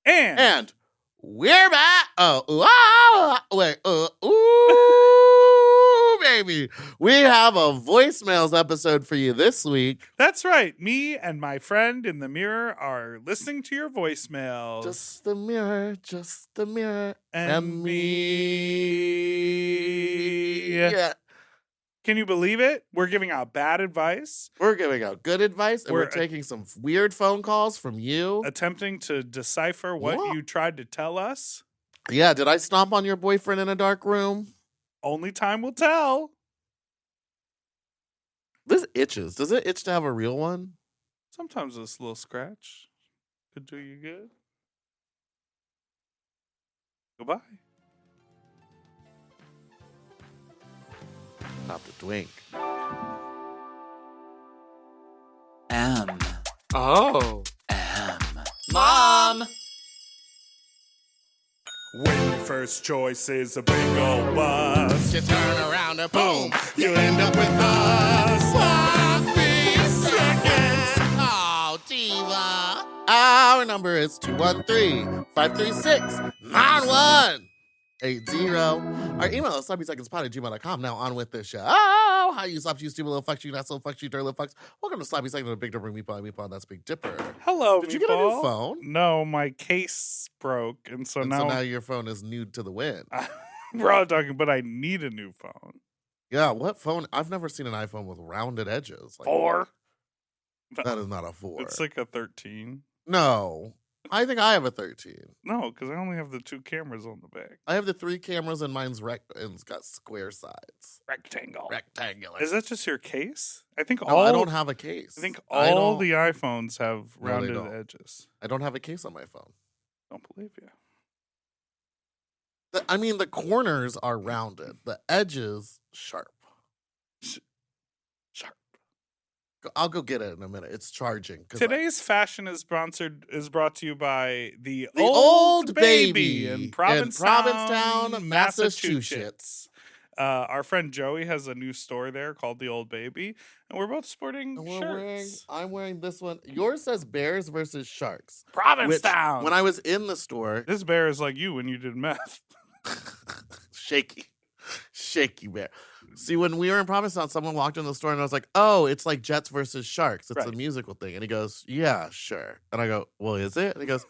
And we're back. Ooh, baby. We have a voicemails episode for you this week. That's right. Me and my friend in the mirror are listening to your voicemails. Just the mirror, and me. Yeah. Can you believe it? We're giving out bad advice. We're giving out good advice, and we're taking some weird phone calls from you. Attempting to decipher what you tried to tell us. Yeah, did I stomp on your boyfriend in a dark room? Only time will tell. This itches. Does it itch to have a real one? Sometimes this little scratch could do you good. Goodbye. Stop the twink. M. Oh. M. Mom! When your first choice is a big old bus, You turn around and boom, you end up with us. Sloppy seconds. Oh, diva. Our number is 213-536-9180. Our email is sloppysecondspot@gmail.com. Now on with this show. Oh, how you sloppy, you stupid little fucks, you not so fucks, you dirty little fucks. Welcome to Sloppy Second, Big Dipper, Meatball, that's Big Dipper. Hello, Did you get a new phone? No, my case broke, and so now your phone is new to the wind. we're all talking, but I need a new phone. Yeah, what phone? I've never seen an iPhone with rounded edges. Like 4. that is not a 4. It's like a 13. No. I think I have a 13. No, because I only have the 2 cameras on the back. I have the 3 cameras and mine's and it's got square sides. Rectangular. Is that just your case? I think I don't have a case. I think all the iPhones have rounded edges. I don't have a case on my phone. Don't believe you. The corners are rounded. The edges sharp. Sharp. I'll go get it in a minute. It's charging. Today's fashion is brought to you by the Old Baby in in Provincetown, Massachusetts. Our friend Joey has a new store there called the Old Baby, and we're both sporting shirts. I'm wearing this one. Yours says Bears versus Sharks. Provincetown. When I was in the store, This bear is like you when you did meth. shaky bear. See, when we were in Provincetown, someone walked in the store and I was like, "Oh, it's like Jets versus Sharks. It's a musical thing." And he goes, "Yeah, sure." And I go, "Well, is it?" And he goes,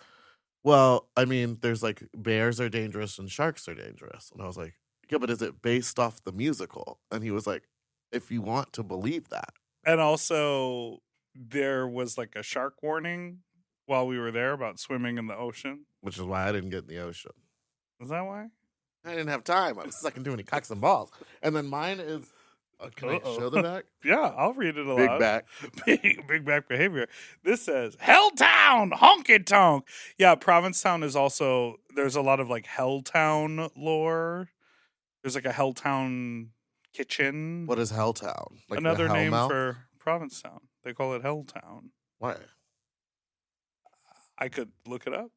"Well, there's like bears are dangerous and sharks are dangerous." And I was like, "Yeah, but is it based off the musical?" And he was like, "If you want to believe that." And also, there was like a shark warning while we were there about swimming in the ocean. Which is why I didn't get in the ocean. Is that why? I didn't have time. I was sucking too many cocks and balls. And then mine is, can I show the back? Yeah, I'll read it aloud. Big back. Big back behavior. This says, Helltown, honky tonk. Yeah, Provincetown is also, there's a lot of like Helltown lore. There's like a Helltown kitchen. What is Helltown? Like another name mouth? for Provincetown. They call it Helltown. Why? I could look it up.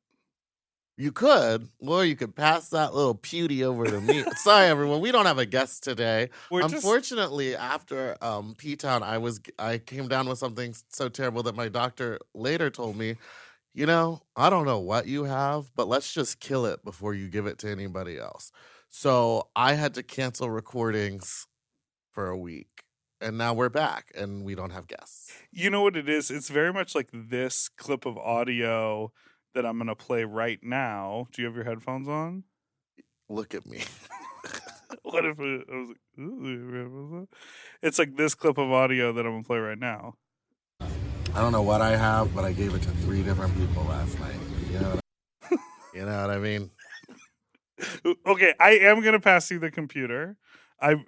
You could, or you could pass that little beauty over to me. Sorry, everyone, we don't have a guest today. Unfortunately, after P-Town, I came down with something so terrible that my doctor later told me, I don't know what you have, but let's just kill it before you give it to anybody else. So I had to cancel recordings for a week. And now we're back, and we don't have guests. You know what it is? It's very much like this clip of audio that I'm going to play right now. Do you have your headphones on? Look at me. What if I was like, ooh, it's like this clip of audio that I'm going to play right now. I don't know what I have, but I gave it to 3 different people last night. You know what I mean? Okay, I am going to pass you the computer. I'm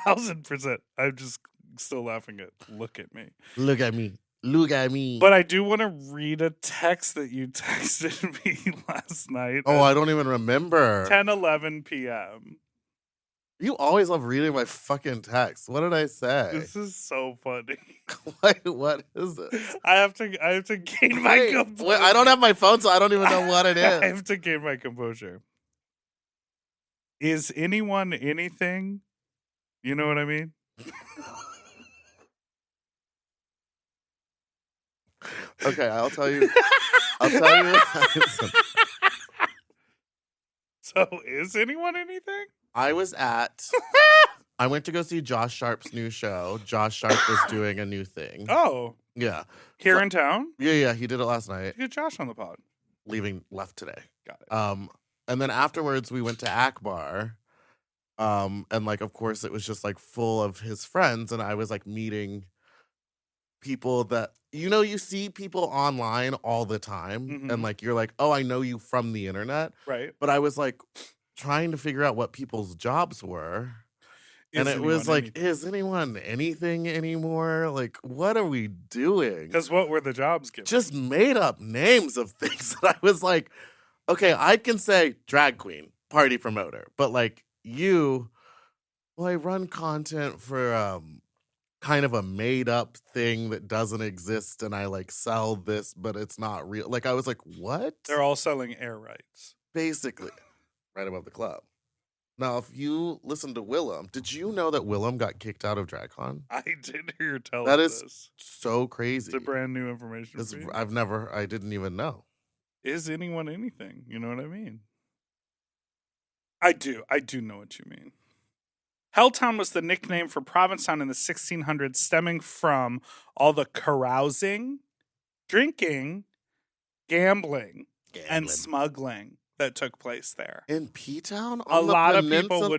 1,000%. I'm just still laughing at look at me. Look at me. Look at me. But I do want to read a text that you texted me last night. Oh, I don't even remember. 10:11 p.m. You always love reading my fucking text. What did I say? This is so funny. What is it? I have to gain my composure. Wait, I don't have my phone, so I don't even know what it is. I have to gain my composure. Is anyone anything? You know what I mean? Okay, I'll tell you. I'll tell you. So, is anyone anything? I went to go see Josh Sharp's new show. Josh Sharp is doing a new thing. Oh. Yeah. Here in town? Yeah, he did it last night. Get Josh on the pod. Left today. Got it. And then afterwards we went to Akbar. And like, of course, it was just like full of his friends, and I was like meeting people that you see people online all the time, and like you're like, oh, I know you from the internet, right? But I was like trying to figure out what people's jobs were, and it was like, is anyone anything anymore? Like, what are we doing? Because what were the jobs given? Just made up names of things that I was like, okay, I can say drag queen, party promoter, but like I run content for kind of a made up thing that doesn't exist, and I like sell this, but it's not real. Like, I was like, what? They're all selling air rights. Basically, right above the club. Now, if you listen to Willem, did you know that Willem got kicked out of DragCon? I did hear you tell that us is this. So crazy. It's a brand new information for you. I didn't even know. Is anyone anything? You know what I mean? I do know what you mean. Helltown was the nickname for Provincetown in the 1600s, stemming from all the carousing, drinking, gambling, and smuggling that took place there. In P-Town? A lot of people would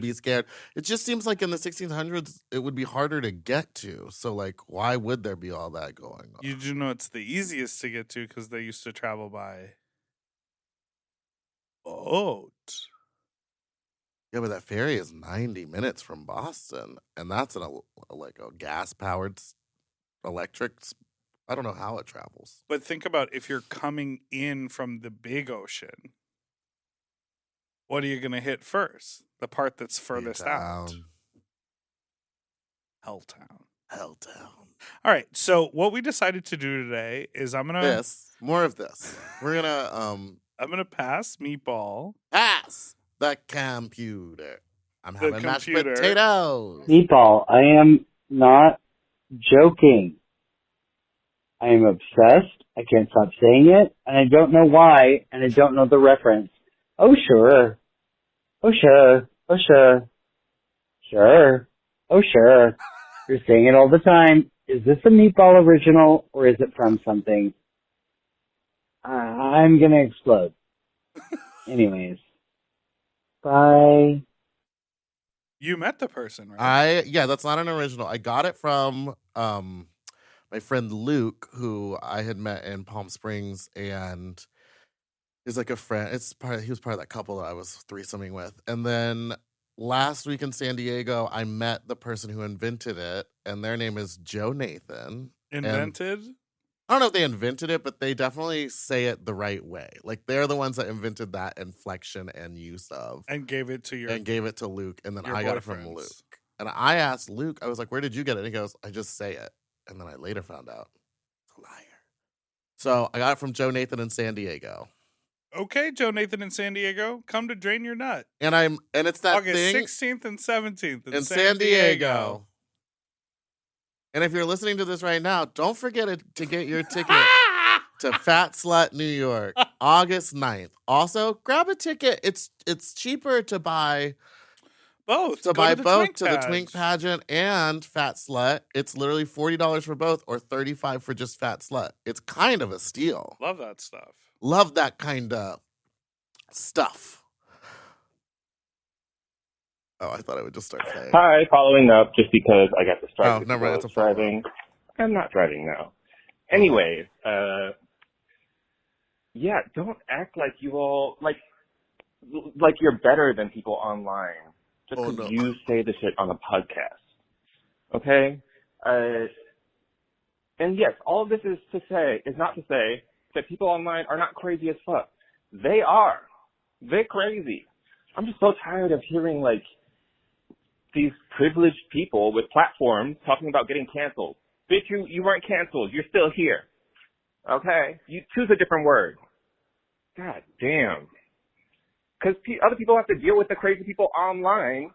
be scared. It just seems like in the 1600s, it would be harder to get to. So, like, why would there be all that going on? You do know it's the easiest to get to because they used to travel by boat. Yeah, but that ferry is 90 minutes from Boston, and that's a gas-powered electric. I don't know how it travels. But think about if you're coming in from the big ocean, what are you going to hit first? The part that's furthest out. Helltown. All right, so what we decided to do today is more of this. We're going I'm going to pass Meatball. Pass the computer. I'm having mashed potatoes. Meatball, I am not joking. I am obsessed. I can't stop saying it, and I don't know why, and I don't know the reference. Oh, sure. Oh, sure. Oh, sure. Sure. Oh, sure. You're saying it all the time. Is this a Meatball original, or is it from something? I'm gonna explode. Anyways. Bye. You met the person, right? That's not an original. I got it from my friend Luke, who I had met in Palm Springs, and is like a friend. He was part of that couple that I was threesoming with. And then last week in San Diego, I met the person who invented it, and their name is Joe Nathan. Invented? I don't know if they invented it, but they definitely say it the right way. Like, they're the ones that invented that inflection and use of. And gave it to Luke, and then I got it from Luke. And I asked Luke, I was like, where did you get it? And he goes, I just say it. And then I later found out. He's a liar. So I got it from Joe Nathan in San Diego. Okay, Joe Nathan in San Diego, come to drain your nut. And it's that August thing 16th and 17th in San Diego. And if you're listening to this right now, don't forget to get your ticket to Fat Slut New York, August 9th. Also, grab a ticket. It's cheaper to buy both. To buy both to the Twink pageant and Fat Slut. It's literally $40 for both, or $35 for just Fat Slut. It's kind of a steal. Love that stuff. Love that kind of stuff. Oh, I thought I would just start saying. Hi, following up just because I got distracted. Oh, never mind. It's a driving. I'm not driving now. Anyways, yeah, don't act like you all like you're better than people online just because you say the shit on a podcast. Okay? And yes, all of this is not to say that people online are not crazy as fuck. They are. They're crazy. I'm just so tired of hearing these privileged people with platforms talking about getting canceled. Bitch, you weren't canceled. You're still here. Okay? You choose a different word. God damn. Because other people have to deal with the crazy people online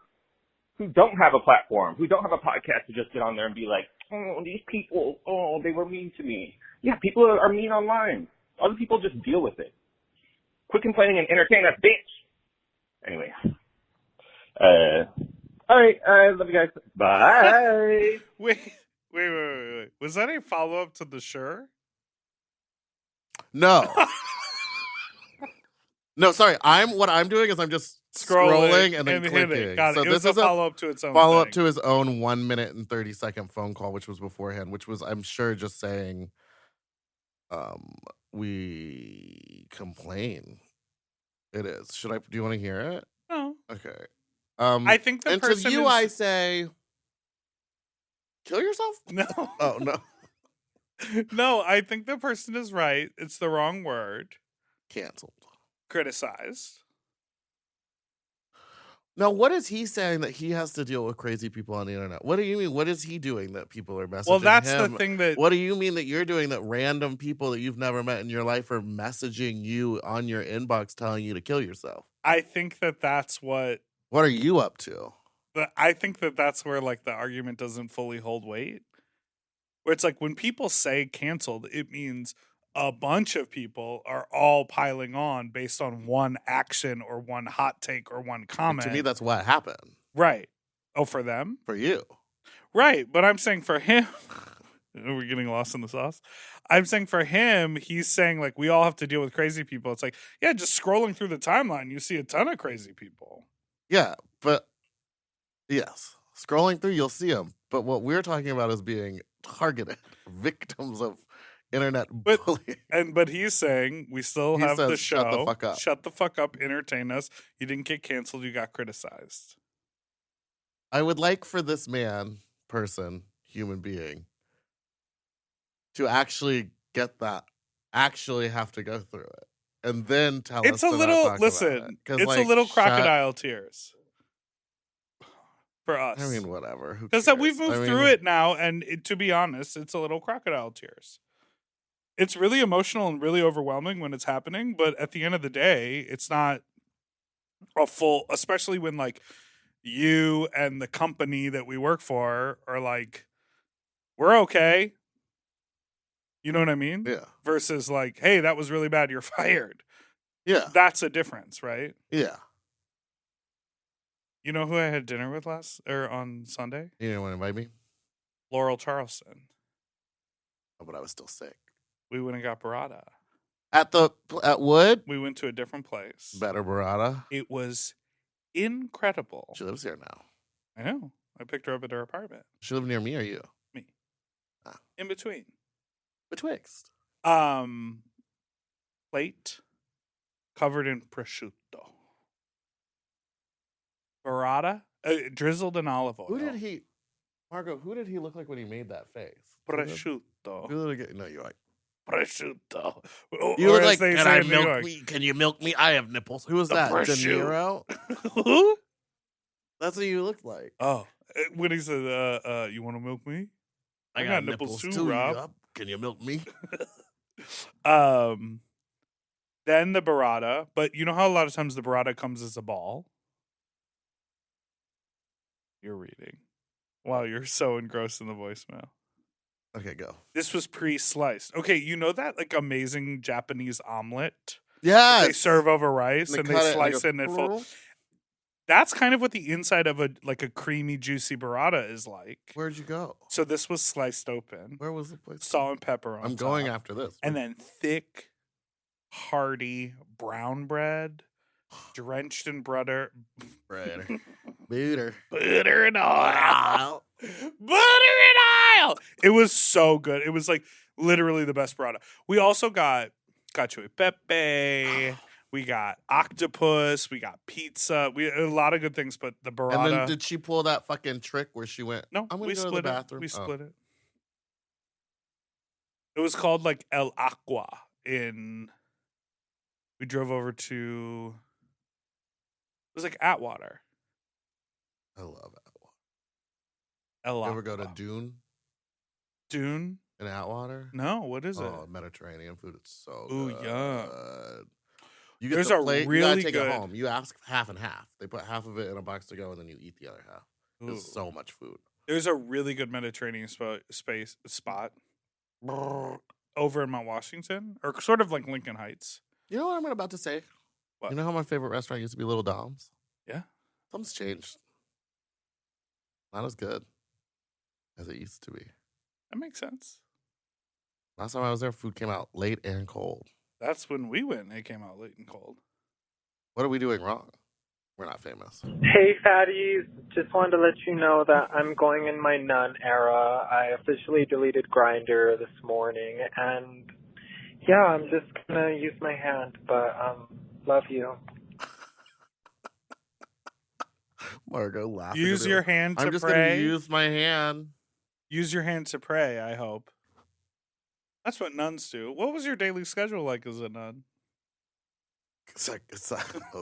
who don't have a platform, who don't have a podcast to just get on there and be like, oh, these people, oh, they were mean to me. Yeah, people are mean online. Other people just deal with it. Quit complaining and entertain us, bitch. Anyway. All right. Love you guys. Bye. Wait. Was that a follow-up to the Sure? No. No, sorry. What I'm doing is I'm just scrolling and then hit clicking. it. Got it. So It this was is a follow-up to its own follow-up thing. to his own 1 minute and 30-second phone call, which was beforehand, which was, I'm sure, just saying, we complain. It is. Do you want to hear it? No. Okay. I think the and person to you, is... I say, kill yourself? No. Oh, no. No, I think the person is right. It's the wrong word. Canceled. Criticized. Now, what is he saying that he has to deal with crazy people on the internet? What do you mean? What is he doing that people are messaging Well, that's him? the thing that... What do you mean that you're doing that random people that you've never met in your life are messaging you on your inbox telling you to kill yourself? I think that that's what... What are you up to? I think that that's where, like, the argument doesn't fully hold weight. Where it's like, when people say canceled, it means a bunch of people are all piling on based on one action or one hot take or one comment. And to me, that's what happened. Right. Oh, for them? For you. Right. But I'm saying for him, are we getting lost in the sauce? I'm saying for him, he's saying, like, we all have to deal with crazy people. It's like, yeah, just scrolling through the timeline, you see a ton of crazy people. Yeah, but yes, scrolling through, you'll see them. But what we're talking about is being targeted, victims of internet bullying. But he's saying we still have the show. Shut the fuck up. Shut the fuck up. Entertain us. You didn't get canceled. You got criticized. I would like for this person, human being, to actually get that, actually have to go through it, and then tell us. It's a little, listen, it's like, a little crocodile tears for us. I mean, whatever. Because we've moved through it now, and to be honest, it's a little crocodile tears. It's really emotional and really overwhelming when it's happening, but at the end of the day, it's not a full, especially when, like, you and the company that we work for are like, we're okay. You know what I mean? Yeah. Versus like, hey, that was really bad. You're fired. Yeah. That's a difference, right? Yeah. You know who I had dinner with on Sunday? You didn't want to invite me? Laurel Charleston. Oh, but I was still sick. We went and got burrata. At Wood? We went to a different place. Better burrata? It was incredible. She lives here now. I know. I picked her up at her apartment. She live near me or you? Me. In between. Betwixt. Plate covered in prosciutto. Burrata drizzled in olive oil. Margo, who did he look like when he made that face? Prosciutto. No, you're like, prosciutto. You look like, can you milk me? I have nipples. Who was that? De Niro? Who? That's what you looked like. Oh, when he said, you want to milk me? I got nipples too, Rob. Can you milk me? Then the burrata, but you know how a lot of times the burrata comes as a ball? You're reading. Wow, you're so engrossed in the voicemail. Okay, go. This was pre-sliced. Okay, you know that like amazing Japanese omelet? Yes. They serve over rice and they slice it and it folds. That's kind of what the inside of a creamy, juicy burrata is like. Where'd you go? So this was sliced open. Where was the place? Salt and pepper on I'm going after this. And then thick, hearty brown bread, drenched in butter. Butter and oil. Butter and oil. It was so good. It was like literally the best burrata. We also got cacio e pepe. We got octopus. We got pizza. We a lot of good things, but the burrata. And then did she pull that fucking trick where she went? No, I'm we gonna go to the bathroom. We split it. It was called like El Aqua we drove over to. It was like Atwater. I love Atwater. El Aqua. You ever go to Dune? Dune? In Atwater? No, what is it? Oh, Mediterranean food. It's so Ooh, good. yum. You get There's the a plate, really you gotta take good... it home. You ask half and half. They put half of it in a box to go, and then you eat the other half. There's so much food. There's a really good Mediterranean spot. over in Mount Washington, or sort of like Lincoln Heights. You know what I'm about to say? What? You know how my favorite restaurant used to be Little Dom's? Yeah. Something's changed. Not as good as it used to be. That makes sense. Last time I was there, food came out late and cold. That's when we went. It came out late and cold. What are we doing wrong? We're not famous. Hey, fatties. Just wanted to let you know that I'm going in my nun era. I officially deleted Grindr this morning, and yeah, I'm just gonna use my hand, but love you. Margo laughing. Use your hand to I'm just pray. gonna use my hand. Use your hand to pray, I hope. That's what nuns do. What was your daily schedule like as a nun?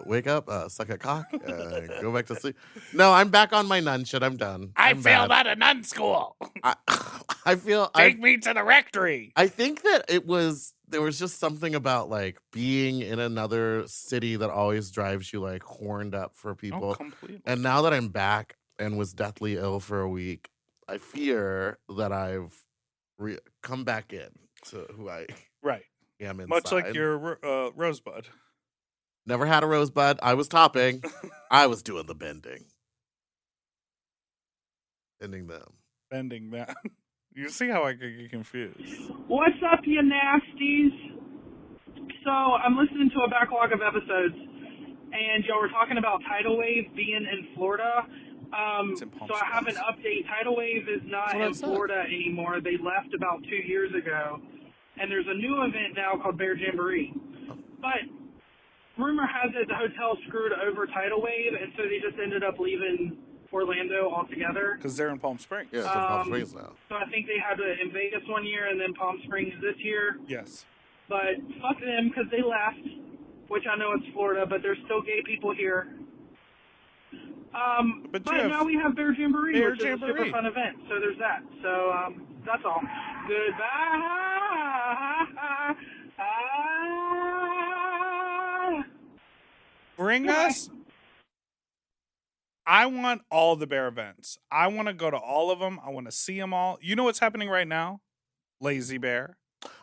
Wake up, suck a cock, go back to sleep. No, I'm back on my nun shit. I'm done. I I'm failed bad. out of nun school. I feel Take me to the rectory. I think that there was just something about like being in another city that always drives you like horned up for people. Oh, completely. And now that I'm back and was deathly ill for a week, I fear that I've come back in to who I Right. am inside. Much like your rosebud. Never had a rosebud. I was topping. I was doing the bending. Bending them. Bending that. You see how I could get confused. What's up, you nasties? So I'm listening to a backlog of episodes, and y'all were talking about tidal wave being in Florida. So I have an update. Tidal wave is not in Florida anymore. They left about 2 years ago, and there's a new event now called Bear Jamboree. But rumor has it the hotel screwed over tidal wave, and so they just ended up leaving Orlando altogether. Because they're in Palm Springs. Yeah, it's in Palm Springs now. So I think they had it in Vegas one year and then Palm Springs this year. Yes. But fuck them because they left, which I know it's Florida, but there's still gay people here. But now we have Bear Jamboree, which is a super fun event. So there's that. So that's all. Goodbye. Bring us. I want all the bear events. I want to go to all of them. I want to see them all. You know what's happening right now? Lazy Bear.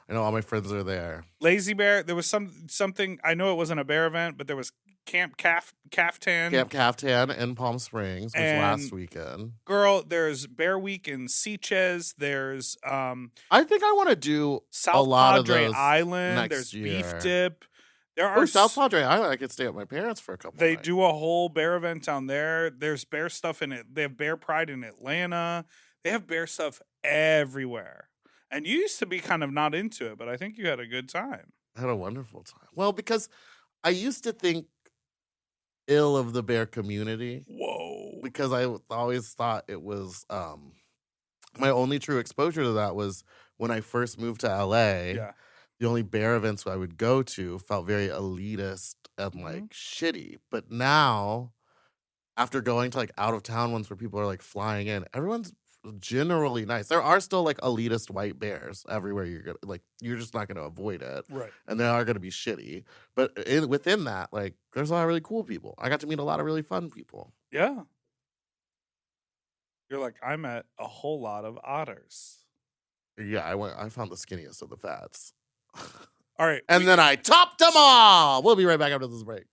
I know all my friends are there. Lazy Bear. There was something. I know it wasn't a bear event, but there was Camp Caftan. Camp Caftan in Palm Springs, which last weekend. Girl, there's Bear Week in Sitges. There's I think I want to do South a lot Padre of those Island. next There's year. Beef Dip. There are South Padre Island. I could stay at my parents for a couple. They nights. do a whole bear event down there. There's bear stuff in it. They have Bear Pride in Atlanta. They have bear stuff everywhere. And you used to be kind of not into it, but I think you had a good time. I had a wonderful time. Well, because I used to think ill of the bear community. Whoa. Because I always thought it was my only true exposure to that was when I first moved to LA. Yeah. The only bear events I would go to felt very elitist and like shitty. But now, after going to like out of town ones where people are like flying in, everyone's generally nice. There are still like elitist white bears everywhere you're just not gonna avoid it. Right. And they are gonna be shitty. But within that, like there's a lot of really cool people. I got to meet a lot of really fun people. Yeah. You're like, I met a whole lot of otters. Yeah, I found the skinniest of the fats. All right. And then I topped them all. We'll be right back after this break.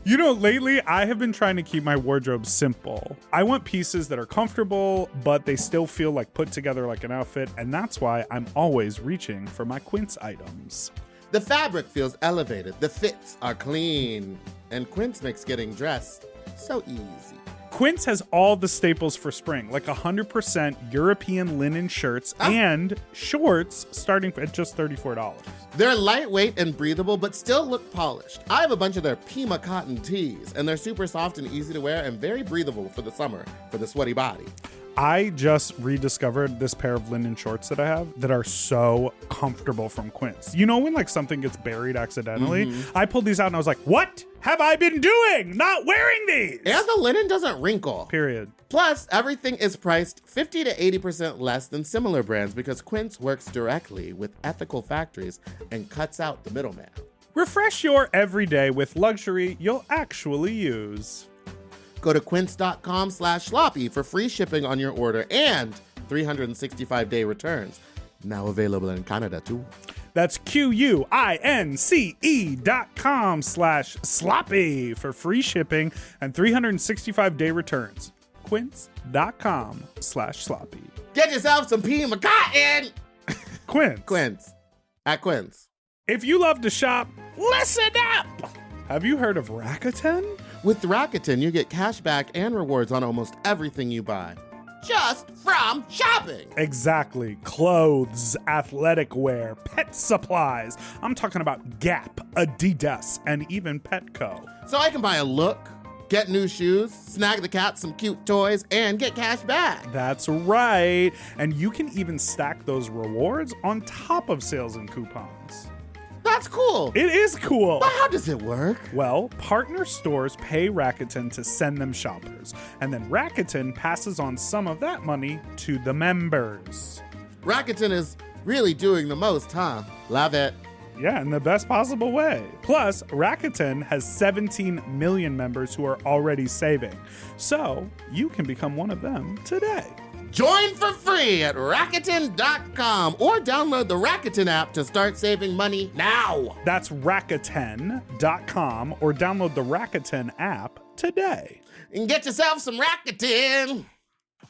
You know, lately I have been trying to keep my wardrobe simple. I want pieces that are comfortable, but they still feel like put together like an outfit, and that's why I'm always reaching for my Quince items. The fabric feels elevated. The fits are clean. And Quince makes getting dressed so easy. Quince has all the staples for spring, like 100% European linen shirts and shorts starting at just $34. They're lightweight and breathable, but still look polished. I have a bunch of their Pima cotton tees, and they're super soft and easy to wear and very breathable for the summer for the sweaty body. I just rediscovered this pair of linen shorts that I have that are so comfortable from Quince. You know when like something gets buried accidentally? I pulled these out and I was like, what have I been doing? Not wearing these! And the linen doesn't wrinkle. Period. Plus, everything is priced 50 to 80% less than similar brands because Quince works directly with ethical factories and cuts out the middleman. Refresh your everyday with luxury you'll actually use. Go to quince.com/sloppy for free shipping on your order and 365-day returns. Now available in Canada, too. That's QUINCE.com/sloppy for free shipping and 365-day returns. Quince.com/sloppy. Get yourself some pea cotton! Quince. Quince. At Quince. If you love to shop, listen up! Have you heard of Rakuten? With Rakuten, you get cash back and rewards on almost everything you buy. Just from shopping. Exactly. Clothes, athletic wear, pet supplies. I'm talking about Gap, Adidas, and even Petco. So I can buy a look, get new shoes, snag the cat some cute toys, and get cash back. That's right. And you can even stack those rewards on top of sales and coupons. That's cool. It is cool. But how does it work? Well, partner stores pay Rakuten to send them shoppers, and then Rakuten passes on some of that money to the members. Rakuten is really doing the most, huh? Love it. Yeah, in the best possible way. Plus, Rakuten has 17 million members who are already saving. So, you can become one of them today. Join for free at Rakuten.com or download the Rakuten app to start saving money now. That's Rakuten.com or download the Rakuten app today. And get yourself some Rakuten.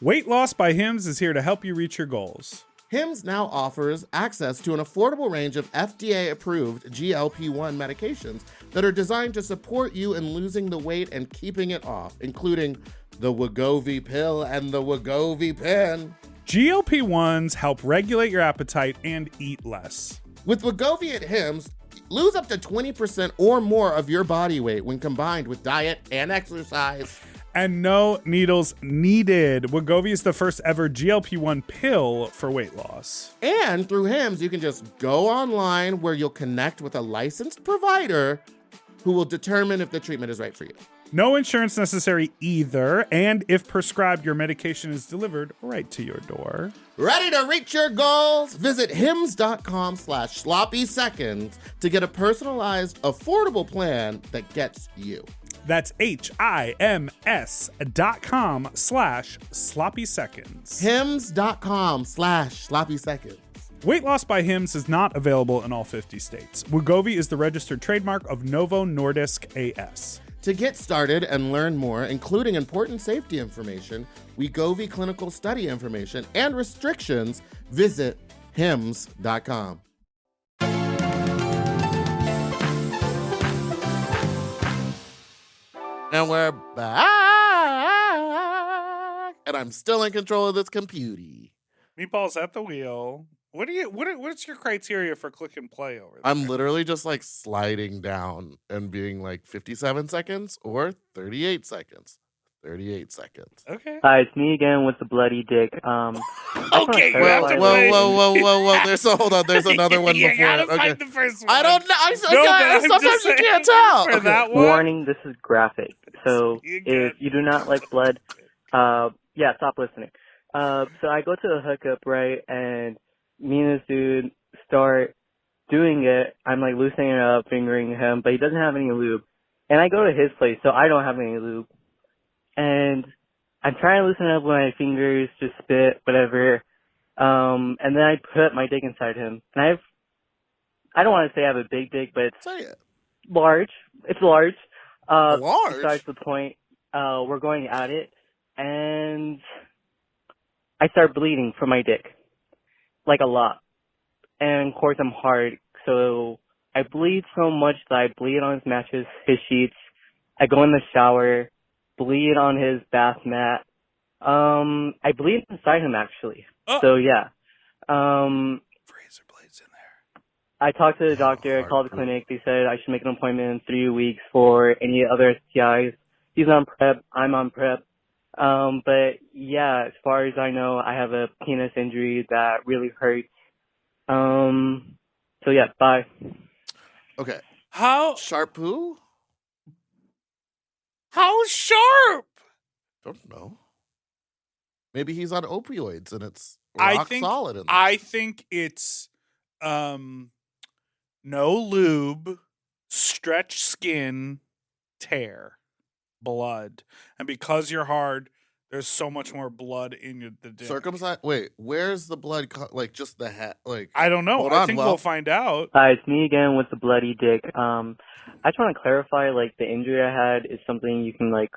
Weight Loss by Hims is here to help you reach your goals. Hims now offers access to an affordable range of FDA-approved GLP-1 medications that are designed to support you in losing the weight and keeping it off, including the Wegovy pill and the Wegovy pen. GLP-1s help regulate your appetite and eat less. With Wegovy at Hims, lose up to 20% or more of your body weight when combined with diet and exercise. And no needles needed. Wegovy is the first ever GLP-1 pill for weight loss. And through Hims, you can just go online where you'll connect with a licensed provider who will determine if the treatment is right for you. No insurance necessary either, and if prescribed, your medication is delivered right to your door. Ready to reach your goals? Visit hims.com/sloppy seconds to get a personalized, affordable plan that gets you. That's HIMS.com/sloppy seconds. Hims.com/sloppy seconds. Weight Loss by Hims is not available in all 50 states. Wegovy is the registered trademark of Novo Nordisk AS. To get started and learn more, including important safety information, Wegovy clinical study information, and restrictions, visit hims.com. And we're back. And I'm still in control of this computer. Meatball's at the wheel. What's your criteria for click and play over there? I'm literally just like sliding down and being like 57 seconds or 38 seconds. 38 seconds. Okay. Hi, it's me again with the bloody dick. Okay, whoa. Hold on. There's another one before. You gotta Okay. find the first one. I don't know. I'm Sometimes just you can't saying, tell. for Okay. that one. Warning, this is graphic. So You if you do not like blood, yeah, stop listening. So I go to the hookup, right, and me and this dude start doing it. I'm like loosening it up, fingering him, but he doesn't have any lube. And I go to his place, so I don't have any lube. And I'm trying to loosen it up with my fingers, just spit, whatever. And then I put my dick inside him. And I don't want to say I have a big dick, but it's large. It's large. Large? Besides the point, we're going at it. And I start bleeding from my dick. Like a lot. And of course I'm hard. So I bleed so much that I bleed on his mattress, his sheets. I go in the shower. Bleed on his bath mat. I bleed inside him actually. So yeah. Razor blades in there. I talked to the doctor. I called the clinic. They said I should make an appointment in 3 weeks for any other STIs. He's on prep. I'm on prep. But yeah, as far as I know, I have a penis injury that really hurts. So yeah, bye. Okay. How Sharp poo? How sharp? Don't know. Maybe he's on opioids and it's rock solid in there. I think it's no lube, stretch skin, tear, blood. And because you're hard, there's so much more blood in the dick. Circumcised? Wait, where's the blood? Like just the head? Like I don't know. Hold I on, think well, we'll find out. Hi, it's me again with the bloody dick. I just want to clarify, like, the injury I had is something you can, like,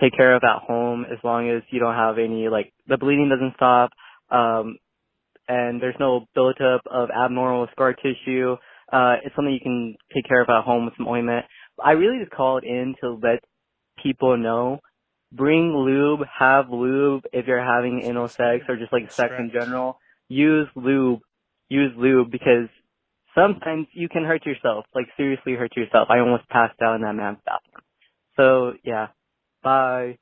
take care of at home as long as you don't have any, like, the bleeding doesn't stop, and there's no buildup of abnormal scar tissue. It's something you can take care of at home with some ointment. I really just called in to let people know, bring lube, have lube if you're having anal sex or just, like, sex in general. Use lube because sometimes you can hurt yourself, like seriously hurt yourself. I almost passed out in that man's bathroom. So, yeah. Bye.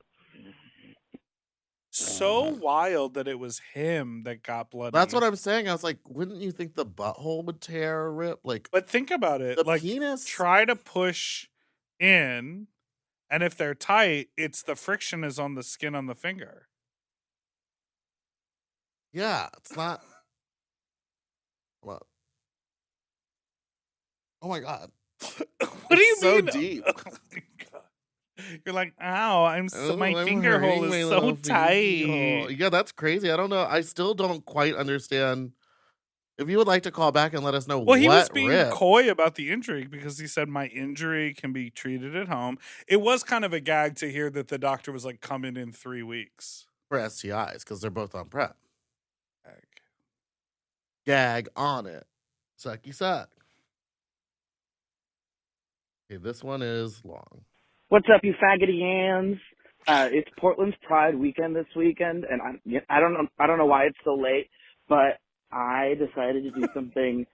So wild that it was him that got bloody. That's what I'm saying. I was like, wouldn't you think the butthole would tear or rip? Like, but think about it. The like, penis. Try to push in, and if they're tight, it's the friction is on the skin on the finger. Yeah, it's not. What? Oh my god! What do you so mean? Deep. Oh my god! You're like, ow! My I'm finger hole hurting my is so little tight. fingy hole. Yeah, that's crazy. I don't know. I still don't quite understand. If you would like to call back and let us know Well, he was what being ripped. coy about the injury because he said my injury can be treated at home. It was kind of a gag to hear that the doctor was like coming in 3 weeks. For STIs, because they're both on prep. Gag on it. Sucky suck. Okay, this one is long. What's up, you faggoty yams? It's Portland's Pride weekend this weekend, and I don't know why it's so late, but I decided to do something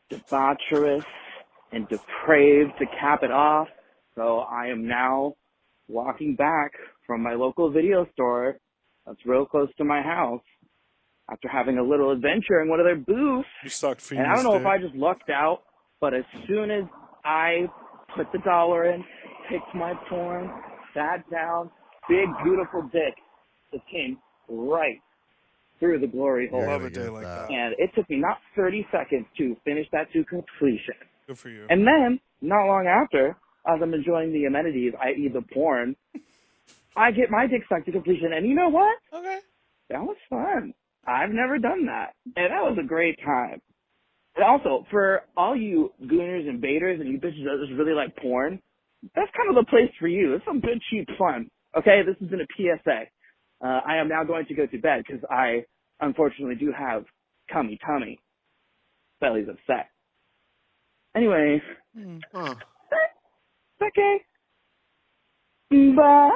debaucherous and depraved to cap it off. So I am now walking back from my local video store that's real close to my house after having a little adventure in one of their booths. You sucked And I don't know if I just lucked out, but as soon as I put the dollar in, picked my porn, sat down, big beautiful dick just came right through the glory hole. Love a day like that. And it took me not 30 seconds to finish that to completion. Good for you. And then, not long after, as I'm enjoying the amenities, i.e. the porn, I get my dick sucked to completion. And you know what? Okay. That was fun. I've never done that. And that was a great time. And also, for all you gooners and baiters and you bitches that just really like porn, that's kind of the place for you. It's some good, cheap fun. Okay, this has been a PSA. I am now going to go to bed because I, unfortunately, do have cummy tummy. Belly's upset. Anyway. Okay. Bye.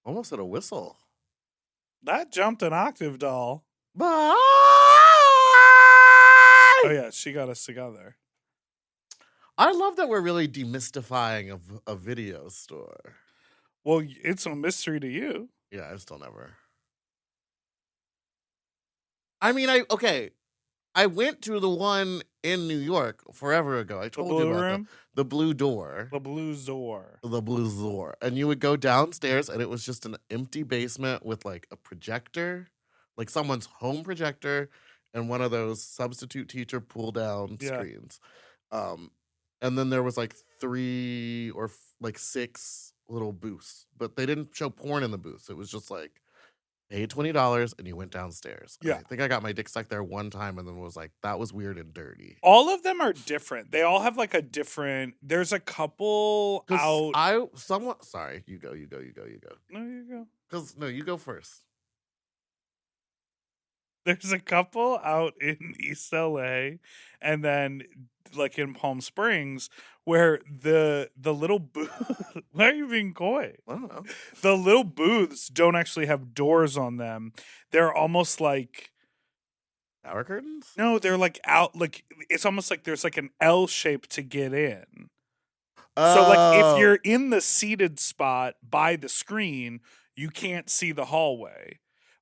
Almost at a whistle. That jumped an octave, doll. Bye. Oh yeah, she got us together. I love that we're really demystifying a video store. Well, it's a mystery to you. Yeah, I've still never. I mean, I went to the one in New York forever ago. I told you about that. The Blue Door. The Blue Zor. The Blue Zor. And you would go downstairs and it was just an empty basement with like a projector, like someone's home projector and one of those substitute teacher pull down screens. And then there was like 3 or 6 little booths, but they didn't show porn in the booths. It was just like, paid $20 and you went downstairs. Yeah. I think I got my dick sucked there one time and then was like, that was weird and dirty. All of them are different. They all have like a different. There's a couple out. Sorry, you go. No, you go. No, you go first. There's a couple out in East LA and then like in Palm Springs where the little booth. Why are you being coy? I don't know. The little booths don't actually have doors on them. They're almost like shower curtains? No, they're like out. Like it's almost like there's like an L shape to get in. So like if you're in the seated spot by the screen, you can't see the hallway.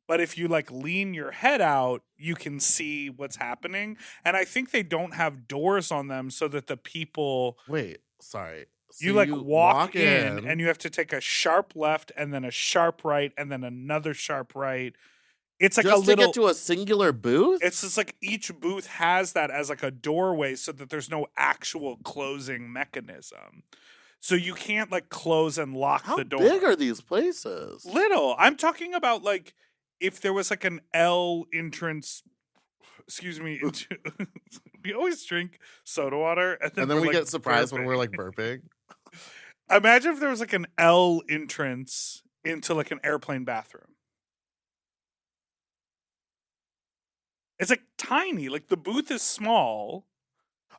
But if you like lean your head out, you can see what's happening. And I think they don't have doors on them so that the people. Wait, sorry. So you like walk in and you have to take a sharp left and then a sharp right and then another sharp right. It's like just a little to get to a singular booth. It's just like each booth has that as like a doorway, so that there's no actual closing mechanism. So you can't like close and lock the door. How big are these places? Little. I'm talking about like if there was like an L entrance. Excuse me. We always drink soda water, and then we like, get surprised burping. when we're like burping. Imagine if there was like an L entrance into like an airplane bathroom. It's like tiny. Like the booth is small.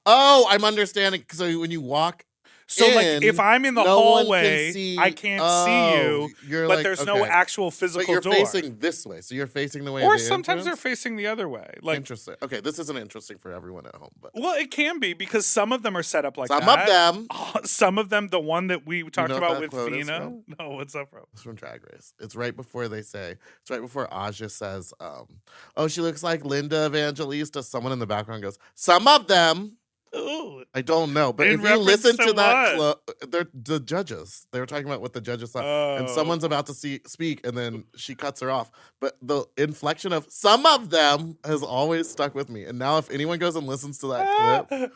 Oh, I'm understanding. So when you walk. So, like, if I'm in the hallway, I can't see you, but like, there's no actual physical door. But you're facing this way, so you're facing the way or of the sometimes entrance? they're facing the other way. Like, interesting. Okay, this isn't interesting for everyone at home. But well, it can be, because some of them are set up like that. Some of them. Some of them, the one that we talked about with Fina. No, what's up, bro? It's from Drag Race. It's right before Aja says, oh, she looks like Linda Evangelista. Someone in the background goes, some of them. Ooh. I don't know, but if you listen to that, they're the judges. They were talking about what the judges saw, and someone's about to speak, and then she cuts her off. But the inflection of "some of them" has always stuck with me. And now, if anyone goes and listens to that clip,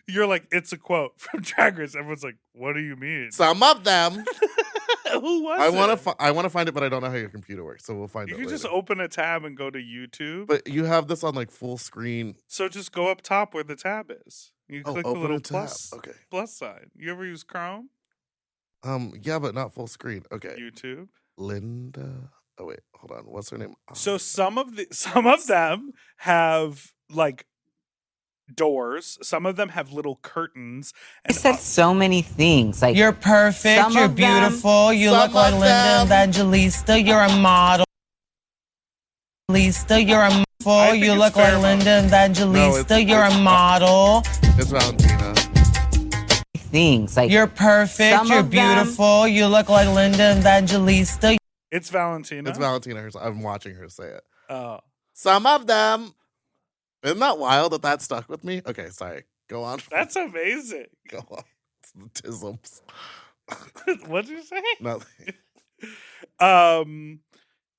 you're like, it's a quote from Drag Race. Everyone's like, what do you mean? Some of them. Who was it? I want to find it, but I don't know how your computer works, so we'll find it later. You can just open a tab and go to YouTube. But you have this on like full screen. So just go up top where the tab is. You click the little plus sign. You ever use Chrome? Yeah, but not full screen. Okay. YouTube. Linda. Oh wait, hold on. What's her name? So some of them have like doors. Some of them have little curtains. I said so many things. Like, you're perfect. You're beautiful. You look like Linda Evangelista. You're a model. You're a model. You look like Linda Evangelista. You're a model. It's Valentina. Things like, you're perfect. You're beautiful. You look like Linda Evangelista. It's Valentina. It's Valentina. I'm watching her say it. Oh. Some of them. Isn't that wild that stuck with me? Okay, sorry. Go on. That's amazing. Go on. It's the tisms. What did you say? Nothing.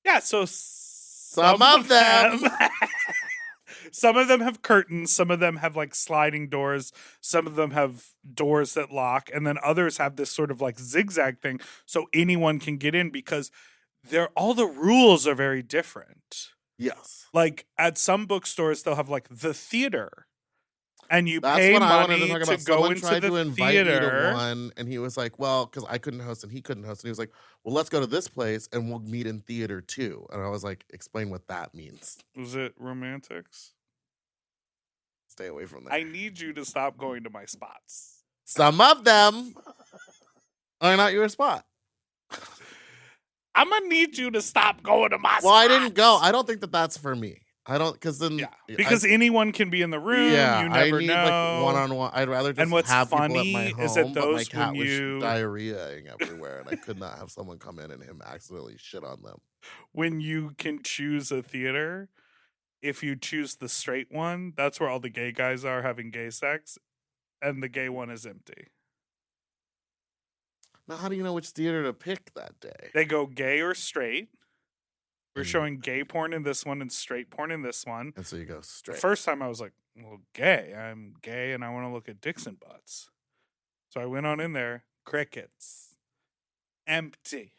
Yeah, so some of them. Some of them have curtains. Some of them have like sliding doors. Some of them have doors that lock. And then others have this sort of like zigzag thing so anyone can get in, because all the rules are very different. Yes. Like at some bookstores, they'll have like the theater, and you pay money to go into the theater. One, and he was like, "Well, because I couldn't host and he couldn't host," and he was like, "Well, let's go to this place and we'll meet in theater too." And I was like, "Explain what that means." Was it romantics? Stay away from that. I need you to stop going to my spots. Some of them are not your spot. I'm gonna need you to stop going to my spots. Well, I didn't go. I don't think that's for me. I don't, because then because anyone can be in the room. Yeah, you never I need know. Like one-on-one. I'd rather just and what's have funny people at my home. Is that but those my cat when you was diarrheaing everywhere, and I could not have someone come in and him accidentally shit on them. When you can choose a theater, if you choose the straight one, that's where all the gay guys are having gay sex, and the gay one is empty. Now, how do you know which theater to pick that day? They go gay or straight. We're showing gay porn in this one and straight porn in this one. And so you go straight. The first time I was like, well, gay. I'm gay and I want to look at dicks and butts. So I went on in there, crickets. Empty.